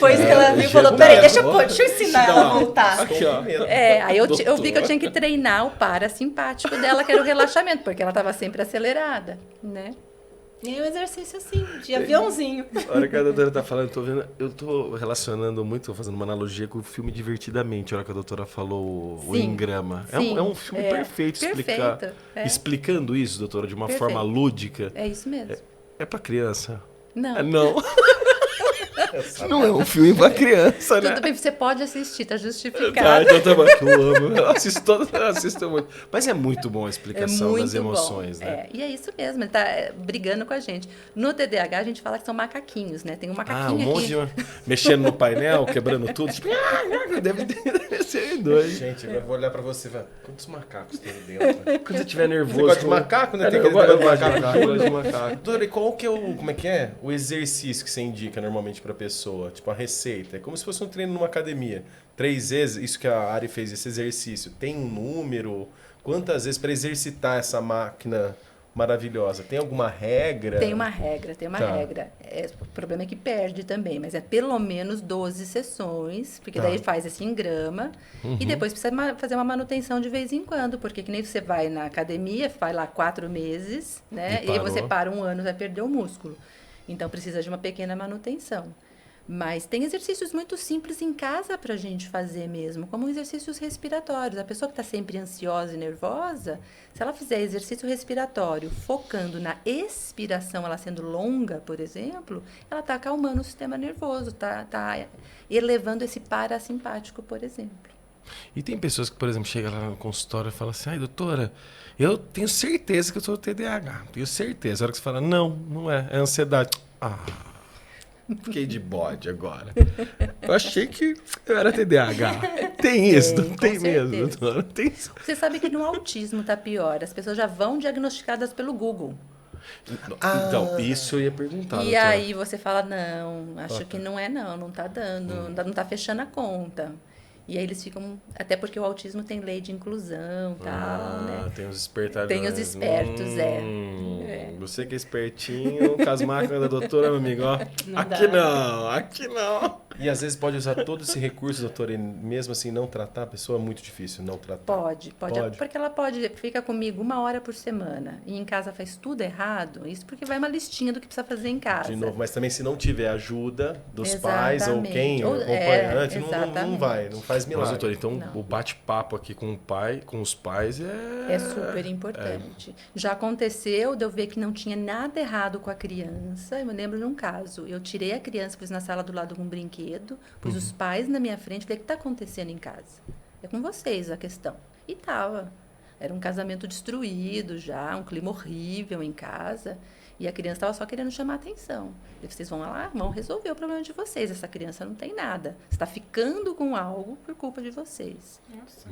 falou, peraí, deixa eu ensinar ela a voltar. Aqui, ó. Aí eu vi que eu tinha que treinar o parasimpático dela, que era o relaxamento, porque ela estava sempre acelerada, né? E aí um exercício assim, de aviãozinho. A hora que a doutora tá falando, eu tô relacionando muito, fazendo uma analogia com o filme Divertidamente, a hora que a doutora falou o Engrama. É um filme perfeito explicando isso, doutora, de uma forma lúdica. É isso mesmo. É pra criança? Não. Não. Não é um filme pra criança, né? Tudo bem, você pode assistir, tá justificado. Tá, então tá bom, que eu amo. Eu assisto muito. Mas é muito bom a explicação das emoções, né? E é isso mesmo, ele tá brigando com a gente. No TDAH, a gente fala que são macaquinhos, né? Tem um macaquinho aqui. Mexendo no painel, quebrando tudo. Tipo, deve ser doido. Gente, eu vou olhar pra você e falar, quantos macacos tem dentro? Quando você estiver nervoso... Você gosta de macaco, né? Tem eu gosto de macaco. Doutora, e qual que é como é que é? O exercício que você indica normalmente pra pessoa? Tipo, a receita. É como se fosse um treino numa academia. 3 vezes, isso que a Ari fez, esse exercício. Tem um número? Quantas vezes para exercitar essa máquina maravilhosa? Tem alguma regra? Tem uma regra. O problema é que perde também, mas é pelo menos 12 sessões, porque daí faz esse engrama e depois precisa fazer uma manutenção de vez em quando, porque que nem você vai na academia, vai lá 4 meses, né? E aí você para 1 ano, vai perder o músculo. Então precisa de uma pequena manutenção. Mas tem exercícios muito simples em casa para a gente fazer mesmo, como exercícios respiratórios. A pessoa que está sempre ansiosa e nervosa, se ela fizer exercício respiratório focando na expiração, ela sendo longa, por exemplo, ela está acalmando o sistema nervoso, tá elevando esse parasimpático, por exemplo. E tem pessoas que, por exemplo, chegam lá no consultório e falam assim, ai, doutora, eu tenho certeza que eu sou TDAH, tenho certeza. A hora que você fala, não é ansiedade. Fiquei de bode agora. Eu achei que eu era TDAH. Tem isso, não tem mesmo, doutora? Tem isso. Você sabe que no autismo tá pior. As pessoas já vão diagnosticadas pelo Google. Então, isso eu ia perguntar. E aí você fala, não, acho que não tá dando, não tá fechando a conta. E aí eles ficam... Até porque o autismo tem lei de inclusão e tal, né? Tem os espertos. Tem os espertos, Você que é espertinho, com as máquinas da doutora, meu amigo, ó. Aqui não. E às vezes pode usar todo esse recurso, doutora, e mesmo assim não tratar a pessoa, é muito difícil não tratar. Pode. Porque ela fica comigo 1 hora por semana e em casa faz tudo errado, isso porque vai uma listinha do que precisa fazer em casa. De novo, mas também se não tiver ajuda dos pais ou quem, o acompanhante, não faz milagre. Mas, doutora, então o bate-papo aqui com o pai, com os pais é super importante. Já aconteceu de eu ver que não tinha nada errado com a criança. Eu me lembro de um caso. Eu tirei a criança, pus na sala do lado com um brinquedo, pus os pais na minha frente, falei, o que está acontecendo em casa? É com vocês a questão. E tava. Era um casamento destruído já, um clima horrível em casa. E a criança estava só querendo chamar a atenção. E vocês vão lá, vão resolver o problema de vocês. Essa criança não tem nada. Está ficando com algo por culpa de vocês.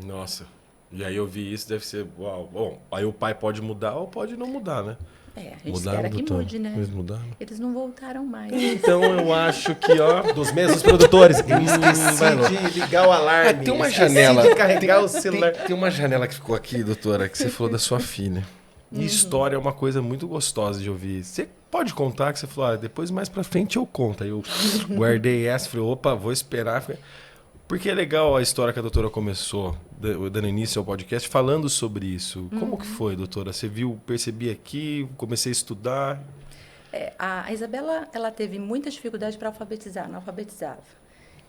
Nossa. E aí eu vi isso, deve ser... Uau. Bom, aí o pai pode mudar ou pode não mudar, né? A gente espera que mude, né? Eles mudaram. Eles não voltaram mais. Então eu acho que, dos mesmos produtores, eu esqueci de ligar o alarme. Tem uma janela. De carregar o celular. Tem uma janela que ficou aqui, doutora, que você falou da sua filha. E história é uma coisa muito gostosa de ouvir. Você pode contar que você falou, depois mais pra frente eu conto. Aí eu guardei essa, falei, opa, vou esperar. Porque é legal a história que a doutora começou, dando início ao podcast, falando sobre isso. Como que foi, doutora? Você percebi aqui, comecei a estudar. A Isabela, ela teve muita dificuldade para alfabetizar, não alfabetizava.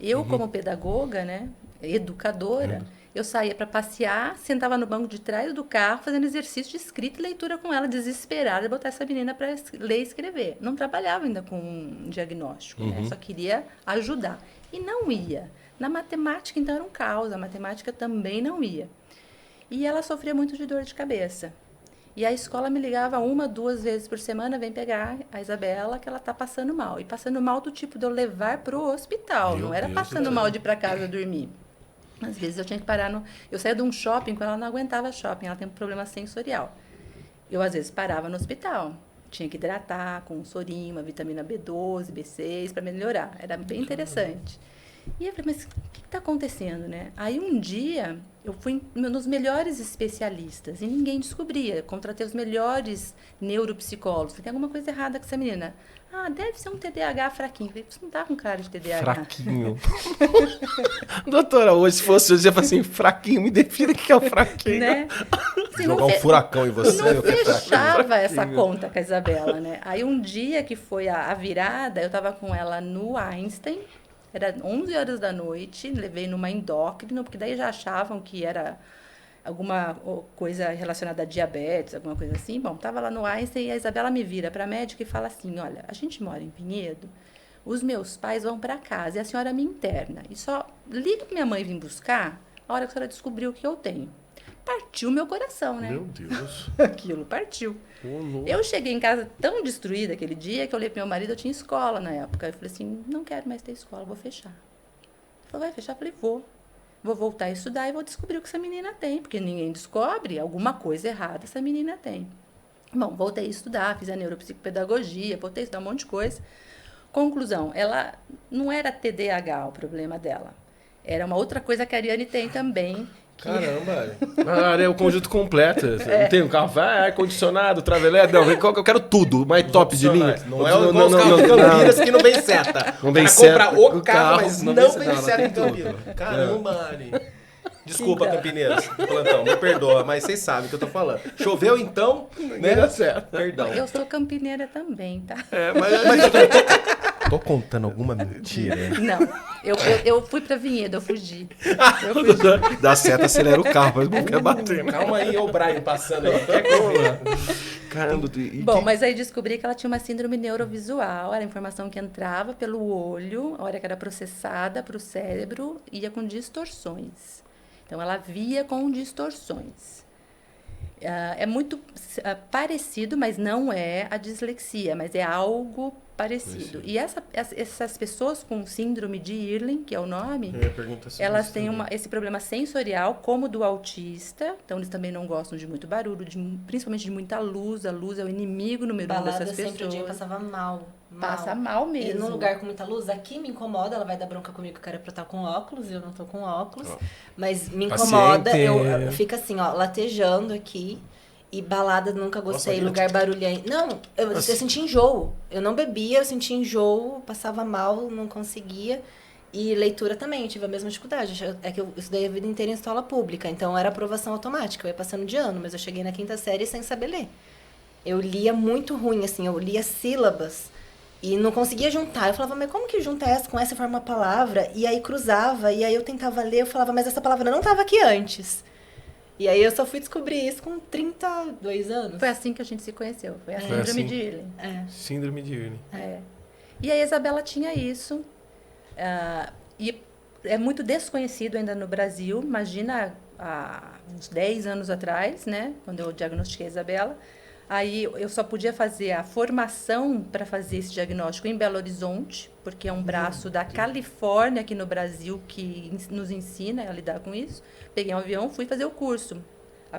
Eu, como pedagoga, né, educadora, eu saía para passear, sentava no banco de trás do carro, fazendo exercício de escrita e leitura com ela, desesperada, de botar essa menina para ler e escrever. Não trabalhava ainda com um diagnóstico, né? Só queria ajudar. E não ia. Na matemática, então, era um caos. A matemática também não ia. E ela sofria muito de dor de cabeça. E a escola me ligava 1, 2 vezes por semana, vem pegar a Isabela, que ela está passando mal. E passando mal do tipo de eu levar para o hospital. Não era passando mal de ir para casa dormir. Às vezes eu tinha que parar Eu saía de um shopping, quando ela não aguentava shopping, ela tem um problema sensorial. Eu, às vezes, parava no hospital. Tinha que hidratar com um sorinho, uma vitamina B12, B6, para melhorar. Era bem interessante. E eu falei, mas o que está acontecendo, né? Aí um dia eu fui nos melhores especialistas e ninguém descobria. Contratei os melhores neuropsicólogos. Tem alguma coisa errada com essa menina. Deve ser um TDAH fraquinho. Falei, você não tá com cara de TDAH. Fraquinho. Doutora, hoje se fosse hoje, eu ia falar assim, fraquinho, me defina o que é o fraquinho. Né? Assim, jogar um furacão em você. Não fechava essa conta com a Isabela, né? Aí um dia que foi a virada, eu tava com ela no Einstein. Era 11 horas da noite, levei numa endócrino, porque daí já achavam que era alguma coisa relacionada a diabetes, alguma coisa assim. Bom, estava lá no Einstein e a Isabela me vira para a médica e fala assim, olha, a gente mora em Vinhedo, os meus pais vão para casa e a senhora me interna. E só liga para minha mãe vir buscar a hora que a senhora descobriu o que eu tenho. Partiu meu coração, né? Meu Deus. Aquilo partiu. Eu cheguei em casa tão destruída aquele dia que eu olhei pro meu marido, eu tinha escola na época. Eu falei assim, não quero mais ter escola, vou fechar. Ele falou, vai fechar? Eu falei, vou. Vou voltar a estudar e vou descobrir o que essa menina tem. Porque ninguém descobre, alguma coisa errada essa menina tem. Bom, voltei a estudar, fiz a neuropsicopedagogia, voltei a estudar um monte de coisa. Conclusão, ela não era TDAH o problema dela. Era uma outra coisa que a Ariane tem também. Caramba! É o conjunto completo. Não tem um carro, ar-condicionado, travelé, não, eu quero tudo, mais top de linha. Não é o carro de Campinas que não vem seta. Não vem seta. Compra o carro, mas não vem seta em Campinas. Caramba, Ari. Desculpa, campineiros do plantão, me perdoa, mas vocês sabem o que eu tô falando. Choveu então, né? Dá certo. Perdão. Eu sou campineira também, tá? Mas tô contando alguma mentira. Não, eu fui pra Vinhedo, eu fugi. Dá seta, acelera o carro, mas não quer bater. Né? Calma aí, o Brian passando aí. Quer como? Caramba. Bom, mas aí descobri que ela tinha uma síndrome neurovisual, era a informação que entrava pelo olho, a hora que era processada para o cérebro, ia com distorções. Então, ela via com distorções. É muito parecido, mas não é a dislexia, mas é algo parecido. E essas pessoas com síndrome de Irlen, que é o nome, elas têm esse problema sensorial, como do autista. Então, eles também não gostam de muito barulho, principalmente de muita luz. A luz é o inimigo número 1 dessas pessoas. Sempre o dia passava mal. Passa mal mesmo. E num lugar com muita luz, aqui me incomoda, ela vai dar bronca comigo que eu quero pra estar com óculos, e eu não tô com óculos. Mas me incomoda, eu fico assim, ó, latejando aqui. E balada, nunca gostei, lugar barulhento. Não, eu senti enjoo. Eu não bebia, eu senti enjoo, passava mal, não conseguia. E leitura também, eu tive a mesma dificuldade. É que eu estudei a vida inteira em escola pública, então era aprovação automática, eu ia passando de ano, mas eu cheguei na 5ª série sem saber ler. Eu lia muito ruim, assim, eu lia sílabas e não conseguia juntar. Eu falava, mas como que junta essa com essa e forma uma palavra? E aí cruzava, e aí eu tentava ler, eu falava, mas essa palavra não estava aqui antes. E aí eu só fui descobrir isso com 32 anos. Foi assim que a gente se conheceu, foi a síndrome de Irlen. Síndrome de Irlen. E a Isabela tinha isso, e é muito desconhecido ainda no Brasil. Imagina há uns 10 anos atrás, né, quando eu diagnostiquei a Isabela. Aí eu só podia fazer a formação para fazer esse diagnóstico em Belo Horizonte, porque é um braço da Califórnia aqui no Brasil que nos ensina a lidar com isso. Peguei um avião, fui fazer o curso.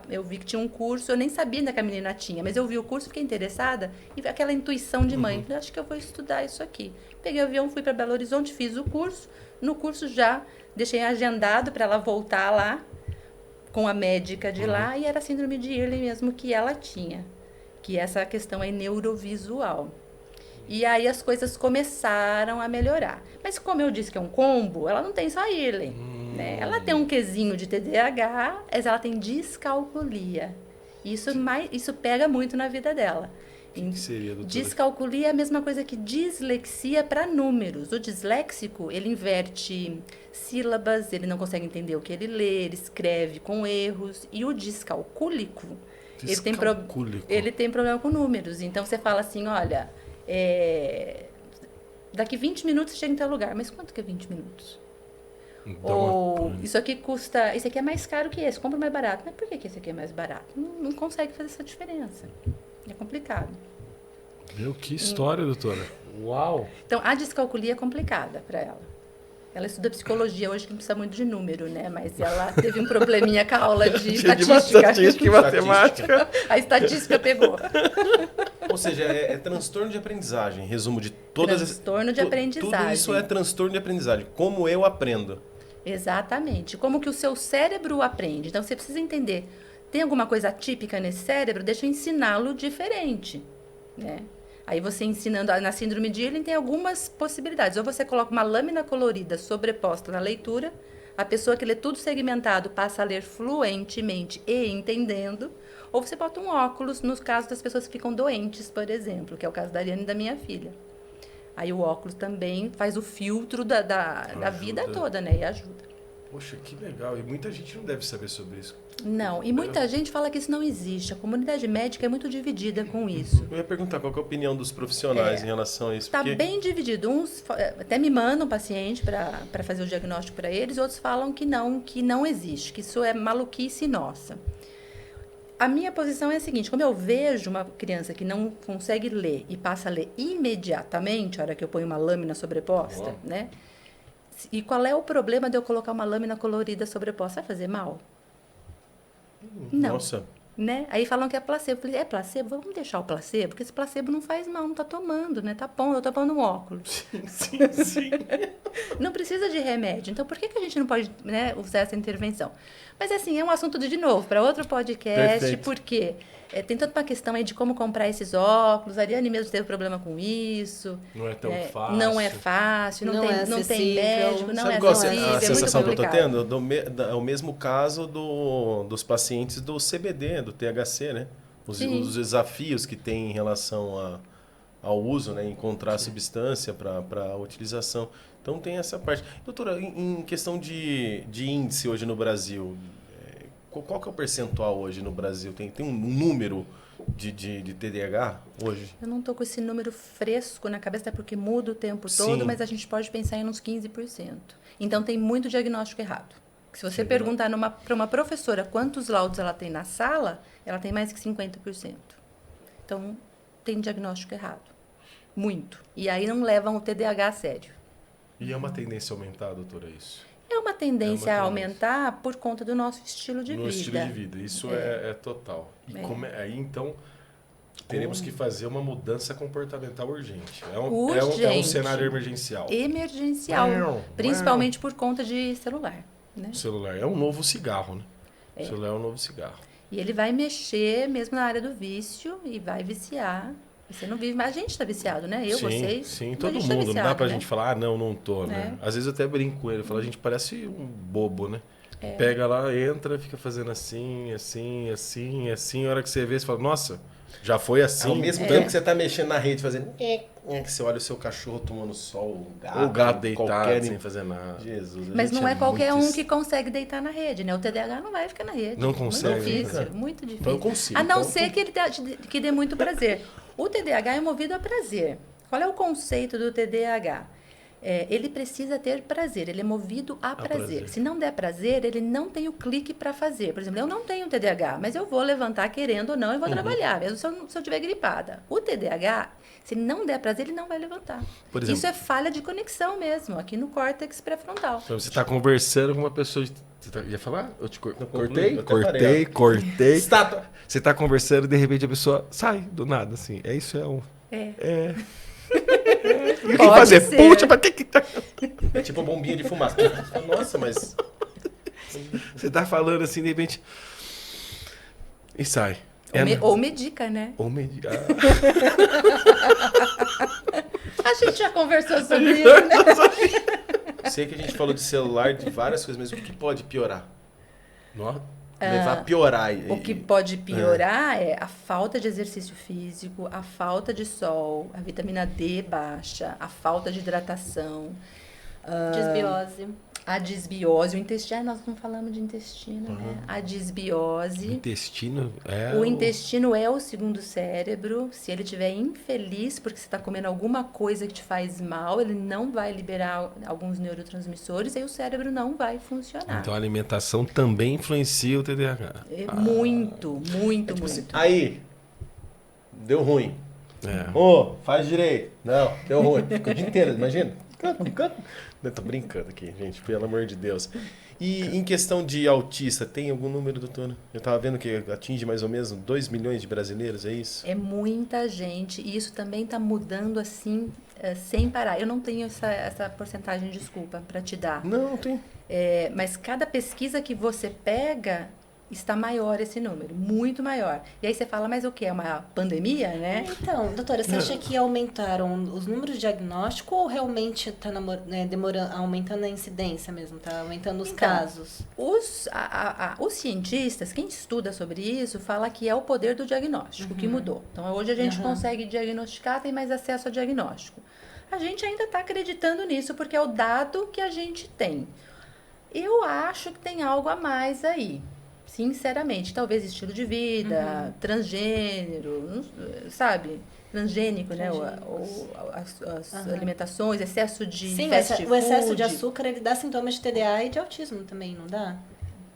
Eu vi que tinha um curso, eu nem sabia ainda que a menina tinha, mas eu vi o curso, fiquei interessada e aquela intuição de mãe, acho que eu vou estudar isso aqui. Peguei o avião, fui para Belo Horizonte, fiz o curso. No curso já deixei agendado para ela voltar lá com a médica de lá, e era a síndrome de Irlen mesmo que ela tinha, que essa questão é neurovisual. E aí as coisas começaram a melhorar. Mas como eu disse que é um combo, ela não tem só Irlen, né? Ela tem um quezinho de TDAH, mas ela tem discalculia. Isso pega muito na vida dela. O que seria, doutora? Discalculia é a mesma coisa que dislexia para números. O disléxico, ele inverte sílabas, ele não consegue entender o que ele lê, ele escreve com erros. E o discalcúlico, ele tem problema com números. Então, você fala assim, olha, daqui 20 minutos você chega em tal lugar. Mas quanto que é 20 minutos? Ou isso aqui é mais caro que esse, compra mais barato. Mas por que esse aqui é mais barato? Não consegue fazer essa diferença. É complicado. Meu, que história, doutora. Uau! Então, a discalculia é complicada para ela. Ela estuda psicologia hoje, que não precisa muito de número, né? Mas ela teve um probleminha com a aula de estatística e matemática. A estatística pegou. Ou seja, é transtorno de aprendizagem, resumo de todas as... Transtorno de aprendizagem. Tudo isso é transtorno de aprendizagem. Como eu aprendo. Exatamente. Como que o seu cérebro aprende. Então, você precisa entender... Tem alguma coisa atípica nesse cérebro? Deixa eu ensiná-lo diferente, né? Aí você ensinando, na síndrome de Irlen tem algumas possibilidades. Ou você coloca uma lâmina colorida sobreposta na leitura, a pessoa que lê tudo segmentado passa a ler fluentemente e entendendo, ou você bota um óculos nos casos das pessoas que ficam doentes, por exemplo, que é o caso da Ariane e da minha filha. Aí o óculos também faz o filtro da vida toda, né? E ajuda. Poxa, que legal. E muita gente não deve saber sobre isso. Não, e muita gente fala que isso não existe. A comunidade médica é muito dividida com isso. Eu ia perguntar qual que é a opinião dos profissionais em relação a isso. Está bem dividido. Uns até me mandam paciente para fazer o diagnóstico para eles, outros falam que não existe, que isso é maluquice nossa. A minha posição é a seguinte, como eu vejo uma criança que não consegue ler e passa a ler imediatamente, a hora que eu ponho uma lâmina sobreposta, né? E qual é o problema de eu colocar uma lâmina colorida sobreposta? Vai fazer mal? Não. Nossa. Né? Aí falam que é placebo. Eu falei, é placebo? Vamos deixar o placebo? Porque esse placebo não faz mal, não está tomando, né? Tá bom, eu estou pondo um óculos. Sim. Não precisa de remédio. Então, por que a gente não pode, né, usar essa intervenção? Mas, assim, é um assunto de novo, para outro podcast, Perfeito. Porque tem toda uma questão aí de como comprar esses óculos. A Ariane mesmo teve problema com isso. Não é tão fácil. Não é fácil, não tem médico, não Sabe é qual acessível, a sensação que eu estou complicado. tendo? É o mesmo caso dos pacientes do CBD, do THC, né? Os desafios que tem em relação ao uso, né? Encontrar a substância para a utilização. Então tem essa parte. Doutora, em questão de índice hoje no Brasil, qual que é o percentual hoje no Brasil? Tem um número de TDAH hoje? Eu não estou com esse número fresco na cabeça, até porque muda o tempo todo, mas a gente pode pensar em uns 15%. Então tem muito diagnóstico errado. Se você perguntar para uma professora quantos laudos ela tem na sala, ela tem mais que 50%. Então tem diagnóstico errado. Muito. E aí não levam o TDAH a sério. E é uma tendência a aumentar, doutora, isso? É uma tendência a aumentar por conta do nosso estilo de vida. No estilo de vida, isso é total. E aí, então, teremos que fazer uma mudança comportamental urgente. É um cenário emergencial. Emergencial, principalmente por conta de celular. Né? O celular é um novo cigarro, né? O celular é um novo cigarro. E ele vai mexer mesmo na área do vício e vai viciar. Você não vive, mas a gente está viciado, né? Eu, vocês. Sim, todo mundo. Tá viciado, não dá pra gente falar, não tô, né? Às vezes eu até brinco com ele, eu falo, a gente parece um bobo, né? Pega lá, entra, fica fazendo assim, a hora que você vê, você fala, nossa, já foi assim. Ao mesmo tempo que você tá mexendo na rede, fazendo... que você olha o seu cachorro tomando sol, o gato deitado, sem fazer nada. Jesus, mas não é qualquer um que consegue deitar na rede, né? O TDAH não vai ficar na rede. Não consegue. Muito difícil, muito difícil. Então eu consigo. A não ser que dê muito prazer. O TDAH é movido a prazer. Qual é o conceito do TDAH? Ele precisa ter prazer, ele é movido a prazer. Se não der prazer, ele não tem o clique para fazer. Por exemplo, eu não tenho TDAH, mas eu vou levantar querendo ou não e vou trabalhar, mesmo se eu estiver gripada. O TDAH, se ele não der prazer, ele não vai levantar. Por exemplo, isso é falha de conexão mesmo, aqui no córtex pré-frontal. Então, você está conversando com uma pessoa... Você ia falar? Eu te cortei? Cortei. Estátua. Você está conversando e de repente a pessoa sai do nada, assim. Isso é um... E o que fazer? Puxa, mas que tá... É tipo bombinha de fumaça. Nossa, mas... Você tá falando assim, de repente... E sai. Ou medica, né? Ou medica. A gente já conversou sobre isso, né? Sei que a gente falou de celular, de várias coisas, mas o que pode piorar? Nossa. Levar a piorar. O que pode piorar é a falta de exercício físico, a falta de sol, a vitamina D baixa, a falta de hidratação. Desbiose. A desbiose, o intestino, nós não falamos de intestino, né? A desbiose. O intestino O intestino é o segundo cérebro. Se ele estiver infeliz porque você está comendo alguma coisa que te faz mal, ele não vai liberar alguns neurotransmissores e aí o cérebro não vai funcionar. Então a alimentação também influencia o TDAH. Muito. Aí, deu ruim. Faz direito. Não, deu ruim. Fica o dia inteiro, imagina. Eu tô brincando aqui, gente, pelo amor de Deus. E em questão de autista, tem algum número, doutora? Eu tava vendo que atinge mais ou menos 2 milhões de brasileiros, é isso? É muita gente, e isso também está mudando assim, sem parar. Eu não tenho essa porcentagem, desculpa, para te dar. Não tem. Mas cada pesquisa que você pega, está maior esse número, muito maior. E aí você fala, mas o que? É uma pandemia, né? Então, doutora, você acha que aumentaram os números de diagnóstico ou realmente está aumentando a incidência mesmo? Está aumentando os casos? Os cientistas, quem estuda sobre isso, fala que é o poder do diagnóstico que mudou. Então, hoje a gente consegue diagnosticar, tem mais acesso ao diagnóstico. A gente ainda está acreditando nisso, porque é o dado que a gente tem. Eu acho que tem algo a mais aí. Sinceramente, talvez estilo de vida, transgênero, sabe? Transgênico, né? As alimentações, excesso de fast food. O excesso de açúcar, ele dá sintomas de TDA e de autismo também, não dá?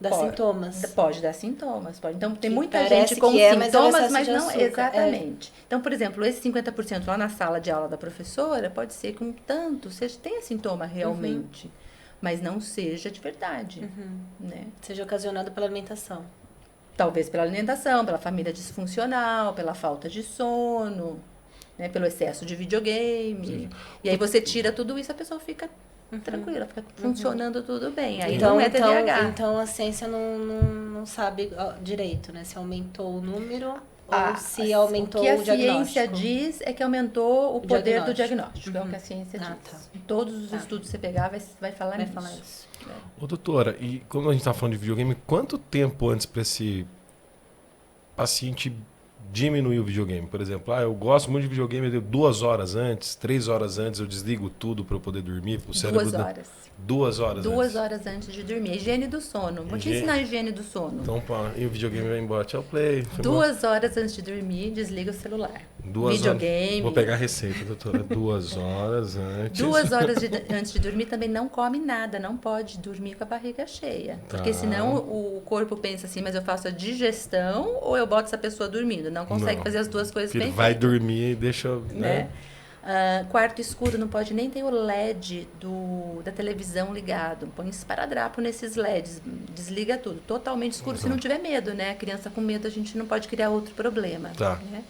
Dá sintomas. Pode dar sintomas. Pode. Então, tem muita parece gente com sintomas, mas não açúcar, exatamente. Então, por exemplo, esse 50% lá na sala de aula da professora, pode ser que um tanto seja, tenha sintoma realmente. Mas não seja de verdade, né? Seja ocasionado pela alimentação. Talvez pela alimentação, pela família disfuncional, pela falta de sono, né? Pelo excesso de videogame. Sim. E aí você tira tudo isso, a pessoa fica tranquila, fica funcionando tudo bem. Aí não é TDAH. Então a ciência não sabe direito, né? Se aumentou o número... Ou se aumentou o diagnóstico. O que a ciência diz é que aumentou o poder do diagnóstico. É o que a ciência diz. Tá. Em todos os estudos que você pegar, vai falar nisso. Ô, doutora, e quando a gente está falando de videogame, quanto tempo antes para esse paciente diminuir o videogame? Por exemplo, eu gosto muito de videogame, eu 2 horas antes, 3 horas antes, eu desligo tudo para eu poder dormir. O cérebro 2 horas. 2 horas antes. 2 horas antes de dormir. Higiene do sono. Vou te ensinar a higiene do sono. Então, e o videogame vai embora. Tchau, play. 2 horas antes de dormir, desliga o celular. 2 videogame. Horas. Vou pegar a receita, doutora. 2 horas antes. 2 horas antes de dormir também não come nada. Não pode dormir com a barriga cheia. Tá. Porque senão o corpo pensa assim, mas eu faço a digestão ou eu boto essa pessoa dormindo? Não consegue fazer as duas coisas bem. Vai dormir e deixa... Né? Quarto escuro, não pode nem ter o LED da televisão ligado. Põe esparadrapo nesses LEDs, desliga tudo. Totalmente escuro, se não tiver medo, né? A criança com medo, a gente não pode criar outro problema. Tá. Né?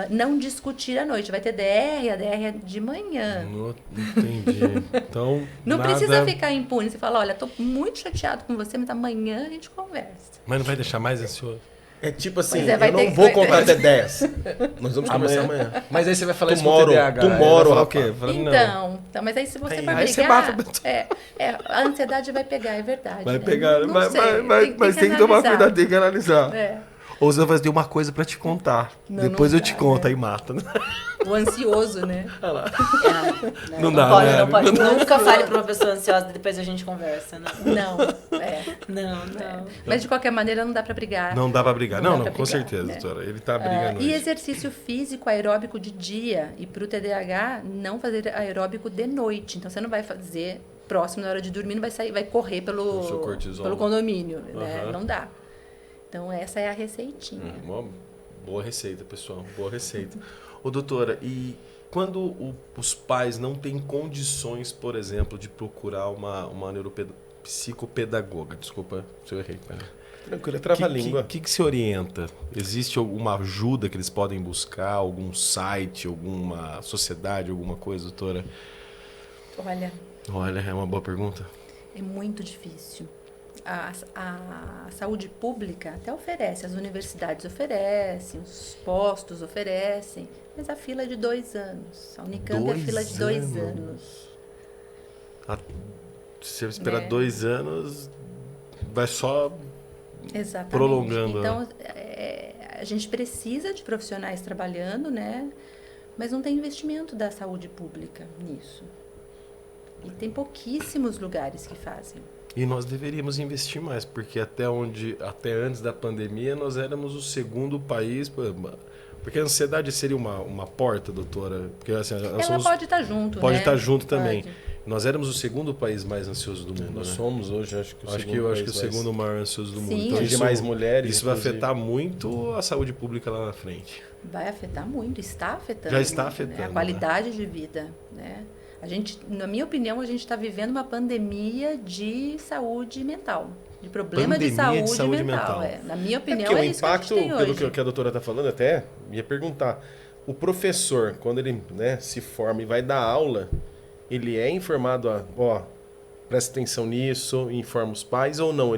Não discutir à noite. Vai ter DR, a DR é de manhã. Entendi. Então, não precisa ficar impune. Você fala, olha, tô muito chateado com você, mas amanhã a gente conversa. Mas não vai deixar mais ansioso? É tipo assim, eu não vou contar até 10. Nós vamos conversar amanhã. Mas aí você vai falar isso pro TDAH. Tomorrow, o quê? Então, mas aí se você for brigar... a ansiedade vai pegar, é verdade. Vai né? pegar, mas tem que tomar cuidado, tem que analisar. Ou você vai fazer uma coisa pra te contar. Depois eu te conto, aí mata. Né? O ansioso, né? Não dá, não pode. Nunca fale pra uma pessoa ansiosa, depois a gente conversa. Não. Mas de qualquer maneira não dá pra brigar. Não dá pra brigar. Não, com certeza, doutora. Ele tá brigando. E exercício físico aeróbico de dia. E pro TDAH, não fazer aeróbico de noite. Então você não vai fazer próximo na hora de dormir, não vai sair, vai correr pelo condomínio. Né? Não dá. Então, essa é a receitinha. Boa receita, pessoal. Boa receita. Ô, doutora, e quando os pais não têm condições, por exemplo, de procurar uma psicopedagoga? Desculpa se eu errei. Tranquilo, é trava-língua. O que se orienta? Existe alguma ajuda que eles podem buscar? Algum site, alguma sociedade, alguma coisa, doutora? Olha, é uma boa pergunta. É muito difícil. A saúde pública até oferece, as universidades oferecem, os postos oferecem, mas a fila é de 2 anos. A Unicamp é a fila de 2 anos. Se você esperar 2 anos, vai só Exatamente. Prolongando. Então, a gente precisa de profissionais trabalhando, né? Mas não tem investimento da saúde pública nisso. E tem pouquíssimos lugares que fazem. E nós deveríamos investir mais, porque até antes da pandemia nós éramos o 2º país, porque a ansiedade seria uma porta, doutora, porque assim, ela pode estar junto, pode né? estar junto também. Nós éramos o 2º país mais ansioso do mundo. Nós somos hoje, acho que o segundo maior ansioso do mundo. Sim, então de mais mulheres. Isso vai afetar muito a saúde pública lá na frente. Vai afetar muito, está afetando. Já está afetando. Né? A qualidade de vida, né? A gente, na minha opinião, a gente está vivendo uma pandemia de saúde mental, de problema de saúde mental. Na minha opinião, é isso que a gente tem hoje. Pelo que a doutora está falando, até ia perguntar, o professor, quando ele se forma e vai dar aula, ele é informado presta atenção nisso, informa os pais ou não?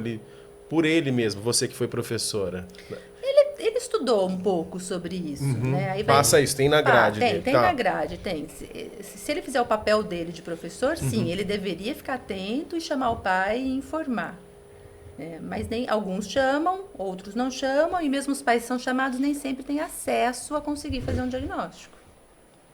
Por ele mesmo, você que foi professora. Ele estudou um pouco sobre isso, né? Aí passa isso, tem na grade. Tem na grade, tem. Se ele fizer o papel dele de professor, sim, ele deveria ficar atento e chamar o pai e informar. Mas alguns chamam, outros não chamam, e mesmo os pais que são chamados nem sempre têm acesso a conseguir fazer um diagnóstico.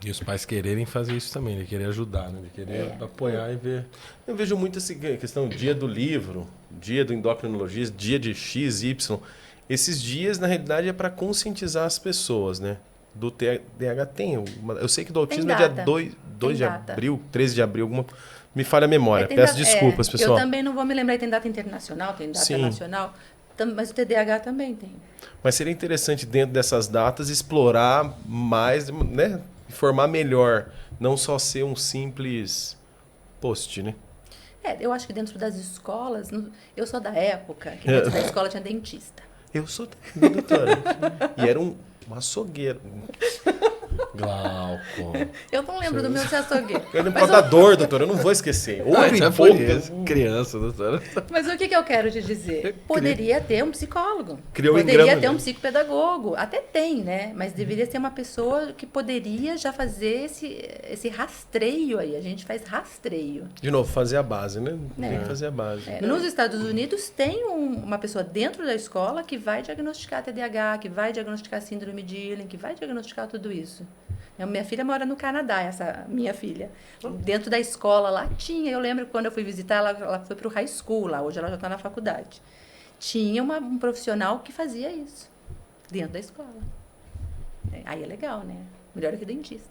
E os pais quererem fazer isso também, de querer ajudar, né? De querer apoiar e ver. Eu vejo muito essa questão, dia do livro, dia do endocrinologista, dia de X, Y. Esses dias, na realidade, é para conscientizar as pessoas, né? Do TDAH tem. Eu sei que do autismo é dia 2 de abril, 13 de abril, me falha a memória. Peço desculpas, pessoal. Eu também não vou me lembrar, tem data internacional, tem data nacional, mas o TDAH também tem. Mas seria interessante, dentro dessas datas, explorar mais, né? Informar melhor, não só ser um simples post, né? Eu acho que dentro das escolas, eu sou da época que dentro da escola tinha dentista. Eu sou doutora. E era um açougueiro. Glauco. Eu não lembro do meu açougueiro. Eu lembro da dor, doutora, eu não vou esquecer. Criança, doutora. Mas o que eu quero te dizer? Poderia ter um psicólogo. Poderia ter um psicopedagogo. Até tem, né? Mas deveria ser uma pessoa que poderia já fazer esse rastreio aí. A gente faz rastreio. De novo, fazer a base, né? Tem que fazer a base. Nos Estados Unidos tem uma pessoa dentro da escola que vai diagnosticar TDAH, que vai diagnosticar síndrome de Irlen, que vai diagnosticar tudo isso. Minha filha mora no Canadá, essa minha filha. Dentro da escola lá tinha, eu lembro quando eu fui visitar, ela foi para o high school lá, hoje ela já está na faculdade. Tinha um profissional que fazia isso, dentro da escola. Aí é legal, né? Melhor que dentista.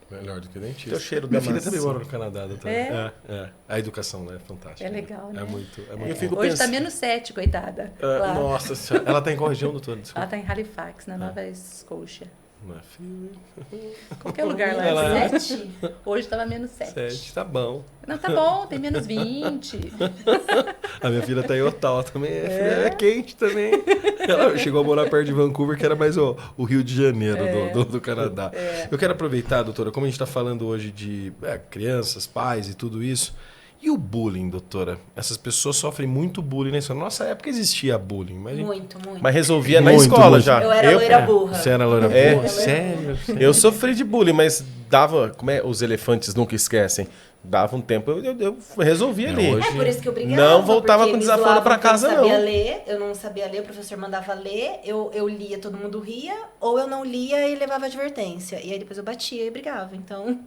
É melhor do que dentista. O cheiro Minha da filha maçã. também mora no Canadá, doutora. A educação lá é fantástica. É legal, né? É muito Hoje está menos 7, coitada. Nossa senhora. Ela está em qual região, doutora? Ela está em Halifax, na Nova Escócia. Filha. Qualquer lugar lá. 7. Hoje estava menos 7. 7, tá bom. Não, tá bom, tem menos 20. A minha filha tá em Ottawa também. É quente também. Ela chegou a morar perto de Vancouver, que era mais o Rio de Janeiro do Canadá. Eu quero aproveitar, doutora, como a gente está falando hoje de crianças, pais e tudo isso, E o bullying, doutora? Essas pessoas sofrem muito bullying, né? Na nossa época existia bullying. Mas... Muito. Mas resolvia na escola já. Eu era loira burra. Você era loira burra? Sério? Eu sofri de bullying, mas dava... Como é? Os elefantes nunca esquecem. Dava um tempo, eu resolvia ali. É por isso que eu brigava. Não voltava com desaforo pra casa, não. Eu não sabia ler, o professor mandava ler, eu lia, todo mundo ria, ou eu não lia e levava advertência. E aí depois eu batia e brigava, então...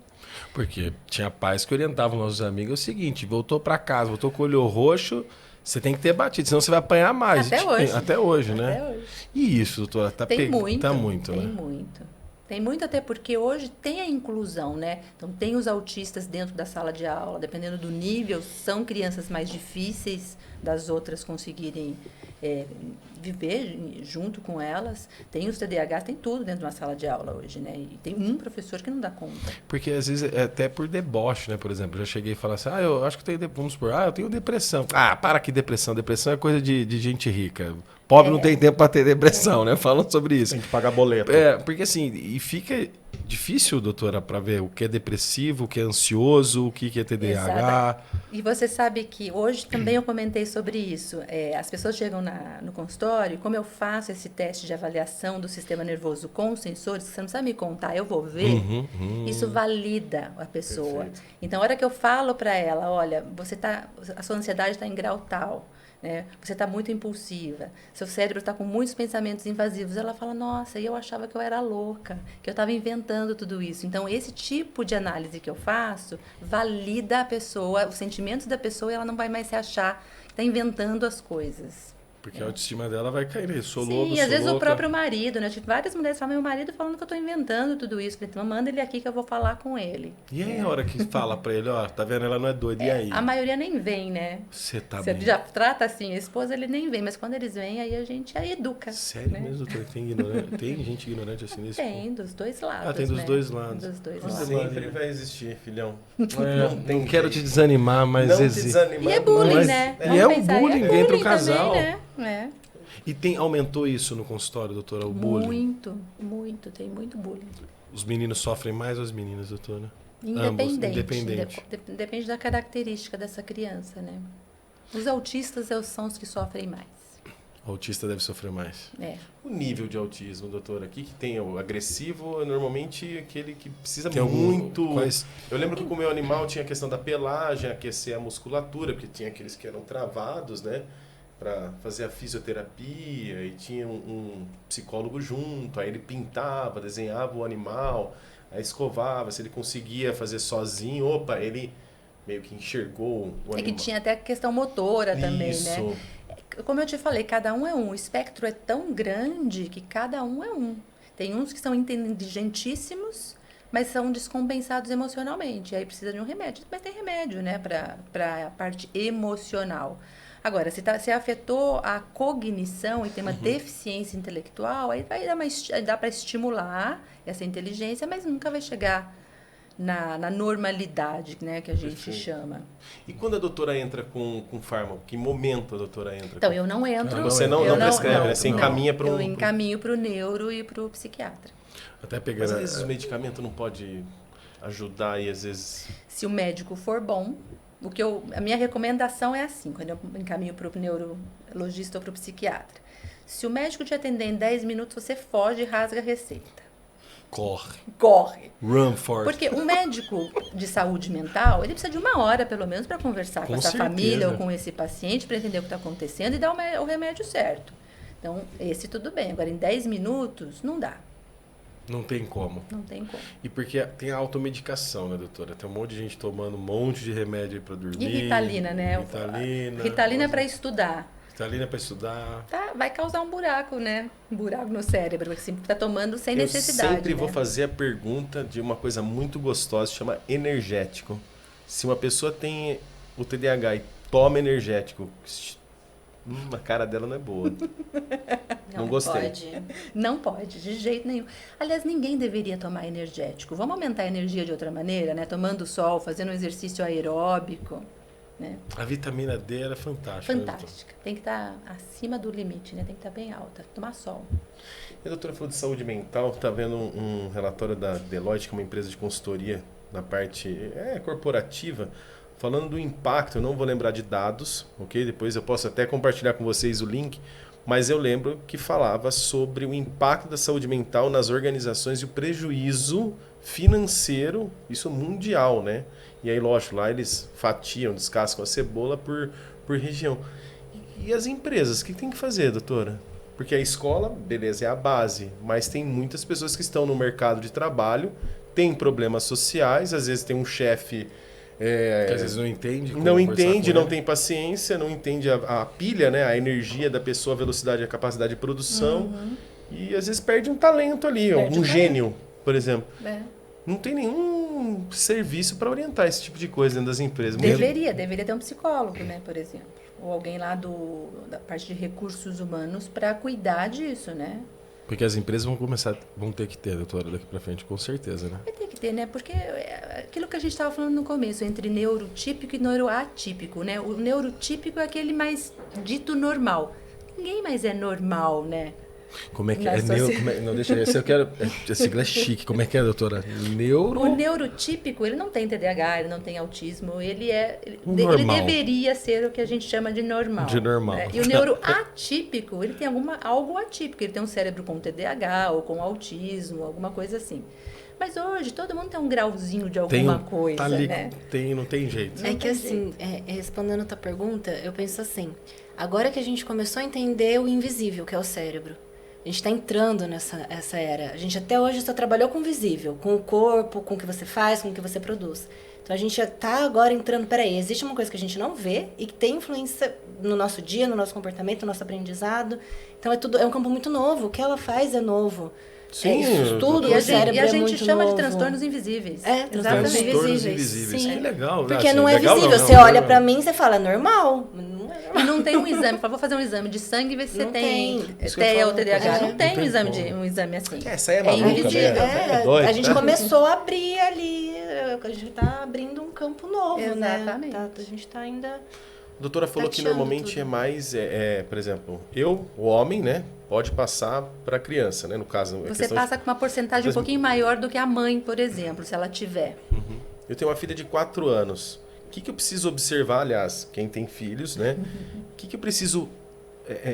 Porque tinha pais que orientavam nossos amigos, é o seguinte, voltou pra casa, voltou com o olho roxo, você tem que ter batido, senão você vai apanhar mais. Até hoje, né? Até hoje. E isso, doutora? Tem muito, né? Muito. Tem muito, até porque hoje tem a inclusão, né? Então, tem os autistas dentro da sala de aula, dependendo do nível, são crianças mais difíceis das outras conseguirem viver junto com elas. Tem os TDAH, tem tudo dentro de uma sala de aula hoje, né? E tem um professor que não dá conta. Porque às vezes é até por deboche, né? Por exemplo, já cheguei e falei assim, eu acho que vamos supor, eu tenho depressão. Para que depressão? Depressão é coisa de gente rica. Pobre não tem tempo para ter depressão, né? Falando sobre isso. Tem que pagar boleto. Porque assim, e fica difícil, doutora, para ver o que é depressivo, o que é ansioso, o que é TDAH. Exato. E você sabe que hoje também eu comentei sobre isso. As pessoas chegam no consultório, como eu faço esse teste de avaliação do sistema nervoso com os sensores, você não precisa me contar, eu vou ver, isso valida a pessoa. Perfeito. Então, a hora que eu falo para ela, olha, a sua ansiedade está em grau tal, né? Você está muito impulsiva, seu cérebro está com muitos pensamentos invasivos. Ela fala, nossa, e eu achava que eu era louca, que eu estava inventando tudo isso. Então, esse tipo de análise que eu faço valida a pessoa, os sentimentos da pessoa, e ela não vai mais se achar que está inventando as coisas. Porque a autoestima dela vai cair. Sou Sim, louco, e às vezes louca. O próprio marido, né? Tipo, várias mulheres falam, meu marido falando que eu estou inventando tudo isso. Então, manda ele aqui que eu vou falar com ele. E aí, a hora que fala pra ele, tá vendo? Ela não é doida, e aí? A maioria nem vem, né? Você tá Você bem. já trata assim, a esposa, ele nem vem. Mas quando eles vêm, aí a gente educa. Sério né? mesmo, doutor? Tem gente ignorante assim nesse ponto? Tem, dos dois lados. Tem dos né? dois lados. Dos dois lados. Sempre vai existir, filhão. Não quero te desanimar, mas existe. E é bullying, né? E é um bullying entre o casal. Também, né? E aumentou isso no consultório, doutora, o bullying? Muito. Tem muito bullying. Os meninos sofrem mais ou as meninas, doutora? Independente. Depende da característica dessa criança, né? Os autistas são os que sofrem mais. O autista deve sofrer mais. O nível de autismo, doutora, aqui que tem o agressivo, é normalmente aquele que precisa tem muito... Quais... Eu lembro que com o meu animal tinha a questão da pelagem, aquecer a musculatura, porque tinha aqueles que eram travados, né? Para fazer a fisioterapia, e tinha um psicólogo junto, aí ele pintava, desenhava o animal, aí escovava, se ele conseguia fazer sozinho, ele meio que enxergou o animal. Que tinha até a questão motora também, né? Como eu te falei, cada um é um. O espectro é tão grande que cada um é um. Tem uns que são inteligentíssimos, mas são descompensados emocionalmente. Aí precisa de um remédio. Mas tem remédio, né, para a parte emocional. Agora, se afetou a cognição e tem uma deficiência intelectual, aí dá para estimular essa inteligência, mas nunca vai chegar na normalidade, né, que a gente chama. E quando a doutora entra com fármaco, que momento a doutora entra? Então, eu não entro. Você não prescreve, né? Você encaminha para Eu encaminho para o neuro e para o psiquiatra. Mas às vezes o medicamento não pode ajudar aí, às vezes... Se o médico for bom... A minha recomendação é assim, quando eu encaminho para o neurologista ou para o psiquiatra. Se o médico te atender em 10 minutos, você foge e rasga a receita. Corre. Run for it. Porque um médico de saúde mental, ele precisa de 1 hora, pelo menos, para conversar com essa família ou com esse paciente, para entender o que está acontecendo e dar o remédio certo. Então, esse tudo bem. Agora, em 10 minutos, não dá. Não tem como. Não tem como. E porque tem a automedicação, né, doutora? Tem um monte de gente tomando um monte de remédio para dormir. E Ritalina, né? Ritalina é para estudar. Ritalina para estudar. Vai causar um buraco, né? Um buraco no cérebro, assim, tá tomando sem necessidade. Eu sempre vou né? fazer a pergunta de uma coisa muito gostosa, chama energético. Se uma pessoa tem o TDAH e toma energético, a cara dela não é boa. Não gostei. Não pode, de jeito nenhum. Aliás, ninguém deveria tomar energético. Vamos aumentar a energia de outra maneira, né? Tomando sol, fazendo um exercício aeróbico. Né? A vitamina D era fantástica. Fantástica. Tem que estar acima do limite, né? Tem que estar bem alta. Tomar sol. E a doutora falou de saúde mental. Está vendo um relatório da Deloitte, que é uma empresa de consultoria na parte corporativa, falando do impacto, eu não vou lembrar de dados, ok? Depois eu posso até compartilhar com vocês o link, mas eu lembro que falava sobre o impacto da saúde mental nas organizações e o prejuízo financeiro, isso mundial, né? E aí, lógico, lá eles fatiam, descascam a cebola por região. E as empresas, o que tem que fazer, doutora? Porque a escola, beleza, é a base, mas tem muitas pessoas que estão no mercado de trabalho, têm problemas sociais, às vezes tem um chefe... que às vezes não entende. Não entende, não tem paciência, não entende a pilha, né? A energia da pessoa, a velocidade, a capacidade de produção. E às vezes perde um talento ali, um gênio, por exemplo. Não tem nenhum serviço para orientar esse tipo de coisa dentro das empresas. Deveria ter um psicólogo, né, por exemplo. Ou alguém lá da parte de recursos humanos para cuidar disso, né? Porque as empresas vão ter que ter, doutora, daqui para frente, com certeza, né? Vai ter que ter, né? Porque aquilo que a gente estava falando no começo, entre neurotípico e neuroatípico, né? O neurotípico é aquele mais dito normal. Ninguém mais é normal, né? Como é que não, deixa esse eu quero. A sigla é chique. Como é que é, doutora? O neurotípico, ele não tem TDAH, ele não tem autismo, ele deveria ser o que a gente chama de normal. De normal. Né? E o neuroatípico, ele tem algo atípico, ele tem um cérebro com TDAH ou com autismo, alguma coisa assim. Mas hoje todo mundo tem um grauzinho de alguma coisa, tá ali, né? Não tem jeito. É que assim, respondendo a tua pergunta, eu penso assim, agora que a gente começou a entender o invisível, que é o cérebro, a gente está entrando nessa era. A gente até hoje só trabalhou com o visível, com o corpo, com o que você faz, com o que você produz. Então a gente já está agora entrando, peraí, existe uma coisa que a gente não vê e que tem influência no nosso dia, no nosso comportamento, no nosso aprendizado. Então é um campo muito novo, o que ela faz é novo. Sim, tudo o cérebro e a gente chama novo. de transtornos invisíveis. Transtornos invisíveis. Sim. Que legal. Porque assim, não é legal, visível. Você olha pra mim e você fala, normal. Não é normal. E não tem um exame. Vou fazer um exame de sangue e ver se você Não tem tem. TEA ou TDAH. É. Não tem Não um tem exame assim. Essa aí é maluca, invisível. né? É doido, A gente né? começou a abrir ali. A gente tá abrindo um campo novo, Exatamente. né? A gente tá ainda... A doutora falou que tateando normalmente tudo. é mais, por exemplo, o homem, né, pode passar para a criança, né, no caso. Você passa com uma porcentagem um pouquinho maior do que a mãe, por exemplo, se ela tiver. Eu tenho uma filha de 4 anos. O que eu preciso observar, aliás, quem tem filhos, né? O que eu preciso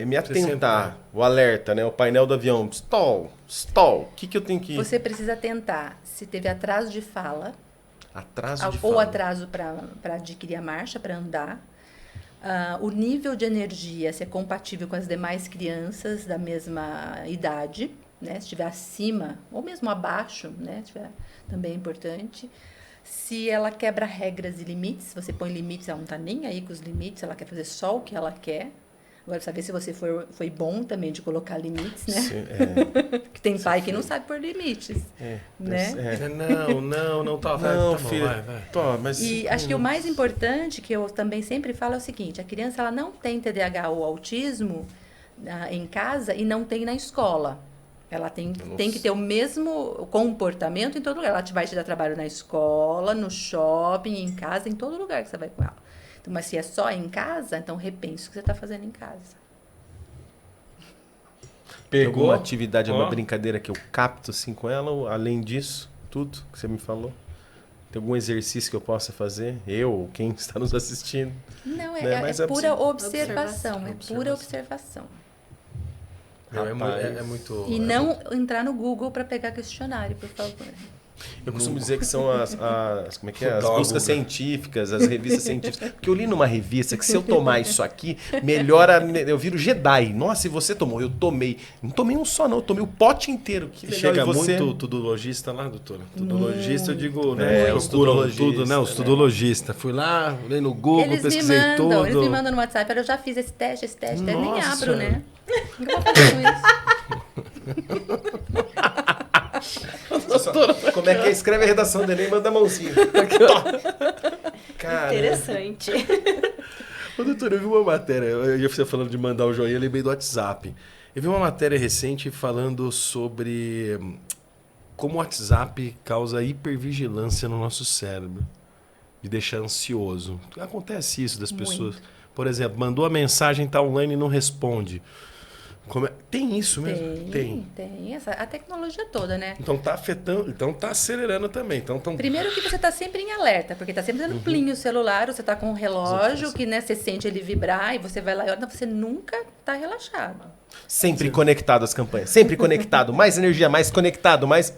me atentar? O alerta, né, o painel do avião, stall. O que eu tenho que... Você precisa tentar se teve atraso de fala. Atraso de ou fala. atraso para adquirir a marcha, para andar. O nível de energia, se é compatível com as demais crianças da mesma idade, né? Se estiver acima ou mesmo abaixo, né? Se tiver, também é importante. Se ela quebra regras e limites, você põe limites, ela não está nem aí com os limites, ela quer fazer só o que ela quer. Agora, saber se você foi bom também de colocar limites, né? Sim, que tem pai que não sabe pôr limites, né? Não, filha. Mas... E acho que o mais importante, que eu também sempre falo, é o seguinte, a criança ela não tem TDAH ou autismo em casa e não tem na escola. Ela tem que ter o mesmo comportamento em todo lugar. Ela vai te dar trabalho na escola, no shopping, em casa, em todo lugar que você vai com ela. Mas se é só em casa, então repense o que você está fazendo em casa. Pegou uma atividade, uma brincadeira que eu capto assim com ela, ou, além disso, tudo que você me falou? Tem algum exercício que eu possa fazer? Eu ou quem está nos assistindo? Não, né? é pura observação. É pura observação. É muito... E não entrar no Google para pegar questionário, por favor. Eu costumo dizer que são como é que é? As buscas científicas, as revistas científicas. Porque eu li numa revista que se eu tomar isso aqui, melhora, eu viro Jedi. Nossa, e você tomou? Eu tomei. Não tomei um só, não. Eu tomei o pote inteiro. Que legal. Chega e você... muito tudologista lá, doutora. Tudologista, eu digo, né? Os tudologista, né? Os tudologista. Fui lá, olhei no Google, pesquisei tudo. Eles me mandam no WhatsApp, eu já fiz esse teste, até nem abro, né? O que eu vou fazer com isso? Doutora, como é que é? Escreve a redação dele e manda a mãozinha. Cara. Interessante. Ô, doutor, eu vi uma matéria, eu já fiz falando de mandar o joinha, eu lembrei do WhatsApp. Eu vi uma matéria recente falando sobre como o WhatsApp causa hipervigilância no nosso cérebro e deixa ansioso. Acontece isso das pessoas. Por exemplo, mandou a mensagem, está online e não responde. Tem isso mesmo? Tem a tecnologia toda, né? Então tá afetando, então tá acelerando também. Primeiro que você tá sempre em alerta, porque tá sempre dando plim o celular, você tá com um relógio que, né, você sente ele vibrar e você vai lá e olha, você nunca tá relaxado. Sempre conectado às campanhas. Sempre conectado. Mais energia, mais conectado, mais...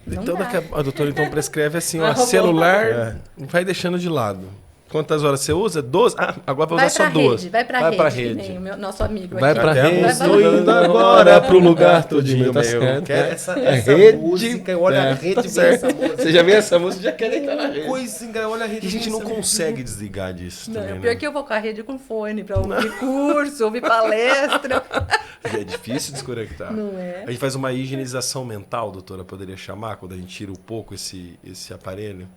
Então a doutora então prescreve assim, ó, celular vai deixando de lado. Quantas horas você usa? 12? Ah, agora vai usar só 12. Vai pra rede. Nem o nosso amigo vai aqui. Pra rede. Estou indo agora pro lugar todinho. Tá certo. Essa rede, música, olha a rede, tá certo. Essa música. Você já viu essa música, já quer deitar na rede. Coisa, olha a rede. E a gente não consegue desligar disso também, pior que eu vou com a rede com fone pra ouvir curso, ouvir palestra. É difícil desconectar. Não é? A gente faz uma higienização mental, doutora, poderia chamar, quando a gente tira um pouco esse aparelho?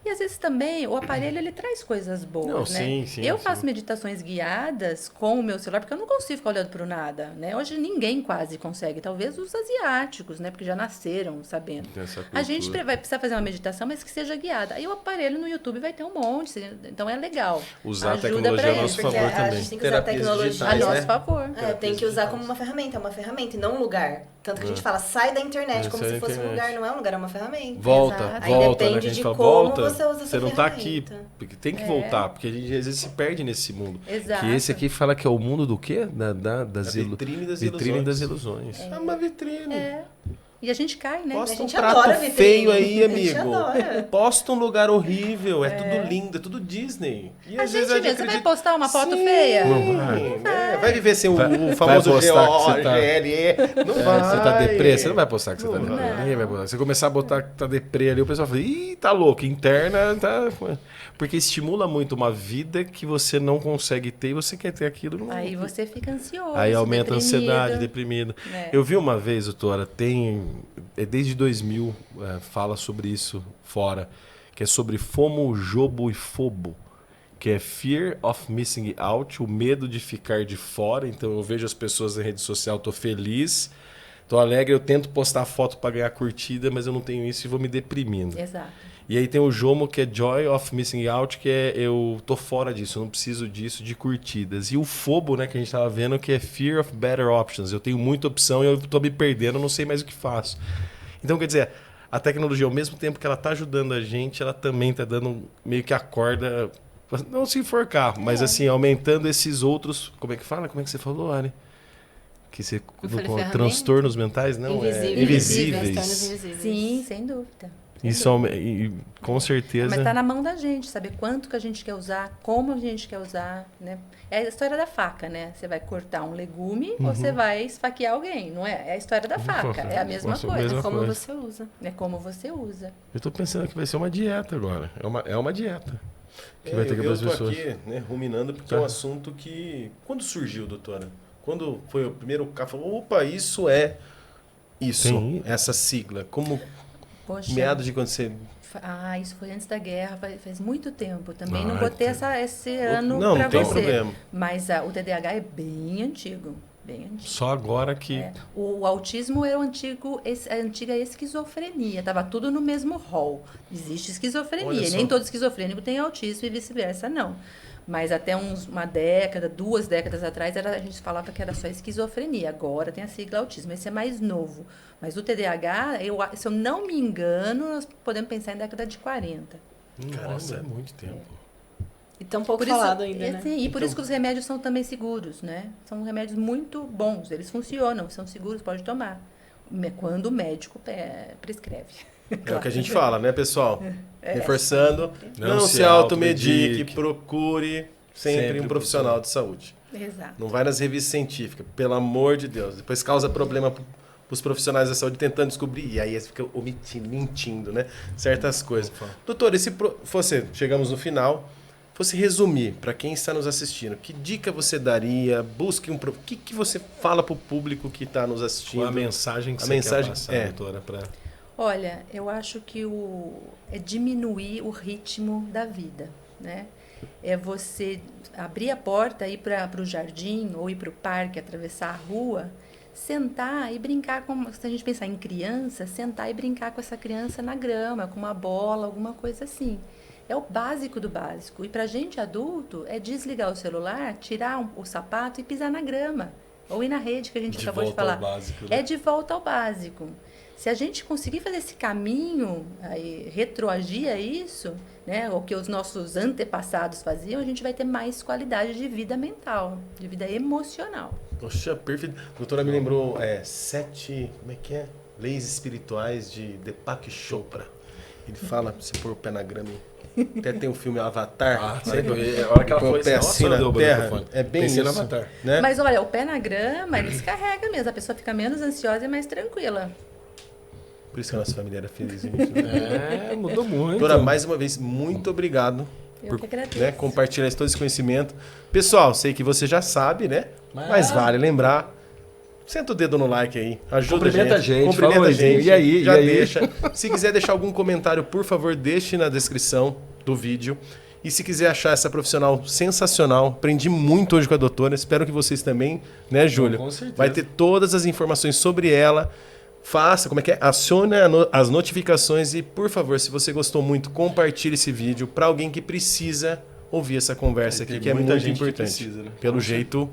E às vezes também o aparelho ele traz coisas boas, né? Sim, eu faço meditações guiadas com o meu celular, porque eu não consigo ficar olhando para o nada, né? Hoje ninguém quase consegue, talvez os asiáticos, né? Porque já nasceram sabendo. A gente vai precisar fazer uma meditação, mas que seja guiada. Aí o aparelho no YouTube vai ter um monte, então é legal. Usar a tecnologia a nosso favor também. A gente tem que usar a tecnologia a nosso favor. Tem que usar como uma ferramenta, e não um lugar. Tanto que a gente fala, sai da internet como se fosse um lugar, não é um lugar, é uma ferramenta. Volta, aí depende né? de como você usa essa não tá aqui, porque tem que voltar, porque a gente às vezes se perde nesse mundo. Exato. Que esse aqui fala que é o mundo do quê? Das vitrine das ilusões. É uma vitrine. E a gente cai, né? Posta a gente um prato adora feio aí, amigo. A gente adora. Posta um lugar horrível, é tudo lindo, é tudo Disney. E a às gente vezes você vai postar uma foto feia? Não vai. Vai viver sem o famoso GLE. Não vai. Você tá deprê, você não vai postar que você tá deprê. Ninguém vai postar. Você começar a botar que tá deprê ali, o pessoal fala, ih, tá louco, interna, tá... Porque estimula muito uma vida que você não consegue ter e você quer ter aquilo. Não... Aí você fica ansioso, aí aumenta deprimido. A ansiedade, deprimido. Eu vi uma vez, doutora, desde 2000, fala sobre isso fora, que é sobre FOMO, JOBO e FOBO, que é Fear of Missing Out, o medo de ficar de fora. Então eu vejo as pessoas na rede social, tô feliz, tô alegre, eu tento postar foto para ganhar curtida, mas eu não tenho isso e vou me deprimindo. Exato. E aí tem o JOMO, que é Joy of Missing Out, que é eu tô fora disso, eu não preciso disso, de curtidas. E o FOBO, né, que a gente tava vendo, que é Fear of Better Options. Eu tenho muita opção e eu tô me perdendo, eu não sei mais o que faço. Então, quer dizer, a tecnologia, ao mesmo tempo que ela tá ajudando a gente, ela também tá dando meio que a corda, não se enforcar, mas assim, aumentando esses outros... Como é que fala? Como é que você falou, Ari? Que você... transtornos mentais? Não, invisíveis. Sim, sem dúvida. Isso, com certeza. Mas está na mão da gente, saber quanto que a gente quer usar, como a gente quer usar, né? É a história da faca, né? Você vai cortar um legume ou você vai esfaquear alguém, não é? É a história da faca, é a mesma coisa. É como você usa. É como você usa. Eu estou pensando que vai ser uma dieta agora. É uma dieta. Que vai ter que eu estou aqui, né, ruminando, porque é um assunto que... Quando surgiu, doutora? Quando foi o primeiro cara falou, opa, isso é isso, essa sigla. Como... Poxa, meados de quando você... isso foi antes da guerra, faz muito tempo. Também não botei esse ano para você. Não tem problema. Mas o TDAH é bem antigo. Bem antigo. Só agora que... O autismo é a antiga esquizofrenia. Estava tudo no mesmo rol. Existe esquizofrenia. E nem todo esquizofrênico tem autismo e vice-versa, não. Mas até uma década, 2 décadas atrás, a gente falava que era só esquizofrenia. Agora tem a sigla autismo. Esse é mais novo. Mas o TDAH, se eu não me engano, nós podemos pensar em década de 40. Nossa, é muito tempo. E tão pouco falado ainda, né? Sim, e por isso que os remédios são também seguros, né? São remédios muito bons. Eles funcionam, são seguros, pode tomar. Quando o médico prescreve. É o que a gente fala, né, pessoal? Reforçando, não se automedique, procure sempre um profissional de saúde. Exato. Não vai nas revistas científicas, pelo amor de Deus. Depois causa problema para os profissionais da saúde tentando descobrir, e aí eles ficam mentindo, né? Certas coisas. Doutor, chegamos no final, fosse resumir para quem está nos assistindo, que dica você daria? Busque o que você fala para o público que está nos assistindo? Qual a mensagem que você quer passar, doutora, para... Olha, eu acho que é diminuir o ritmo da vida, né? É você abrir a porta, ir para o jardim ou ir para o parque, atravessar a rua, sentar e brincar se a gente pensar em criança, sentar e brincar com essa criança na grama, com uma bola, alguma coisa assim. É o básico do básico. E para a gente adulto, é desligar o celular, tirar o sapato e pisar na grama. Ou ir na rede, que a gente acabou de falar. Básico, né? É de volta ao básico. Se a gente conseguir fazer esse caminho, aí, retroagir a isso, né, o que os nossos antepassados faziam, a gente vai ter mais qualidade de vida mental, de vida emocional. Poxa, perfeito. A doutora me lembrou 7, como é que é? Leis espirituais de Deepak Chopra. Ele fala pra você pôr o pé na grama. Até tem o filme Avatar. A hora que ela foi o pé assim na terra. É bem Pensei isso. no Avatar. Né? Mas olha, o pé na grama, ele descarrega mesmo. A pessoa fica menos ansiosa e mais tranquila. Por isso que a nossa família era feliz. Né? Mudou muito. Doutora, mais uma vez, muito obrigado. Eu que agradeço. Né, compartilhar todo esse conhecimento. Pessoal, sei que você já sabe, né? Mas vale lembrar. Senta o dedo no like aí. Ajuda Cumprimenta a gente. Cumprimenta a gente. E aí? Já e aí? deixa. Se quiser deixar algum comentário, por favor, deixe na descrição do vídeo. E se quiser achar essa profissional sensacional, aprendi muito hoje com a doutora. Espero que vocês também, né, Júlio? Com certeza. Vai ter todas as informações sobre ela. Faça, como é que é? Acione as notificações e, por favor, se você gostou muito, compartilhe esse vídeo para alguém que precisa ouvir essa conversa aqui, que é muito importante. Precisa, né? Pelo jeito,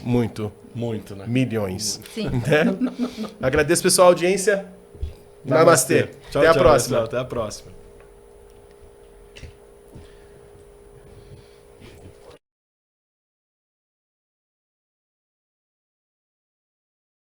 muito, né? milhões. Sim. Né? Agradeço, pessoal, a audiência. Namastê. Tchau, Até a tchau, próxima. pessoal. Até a próxima.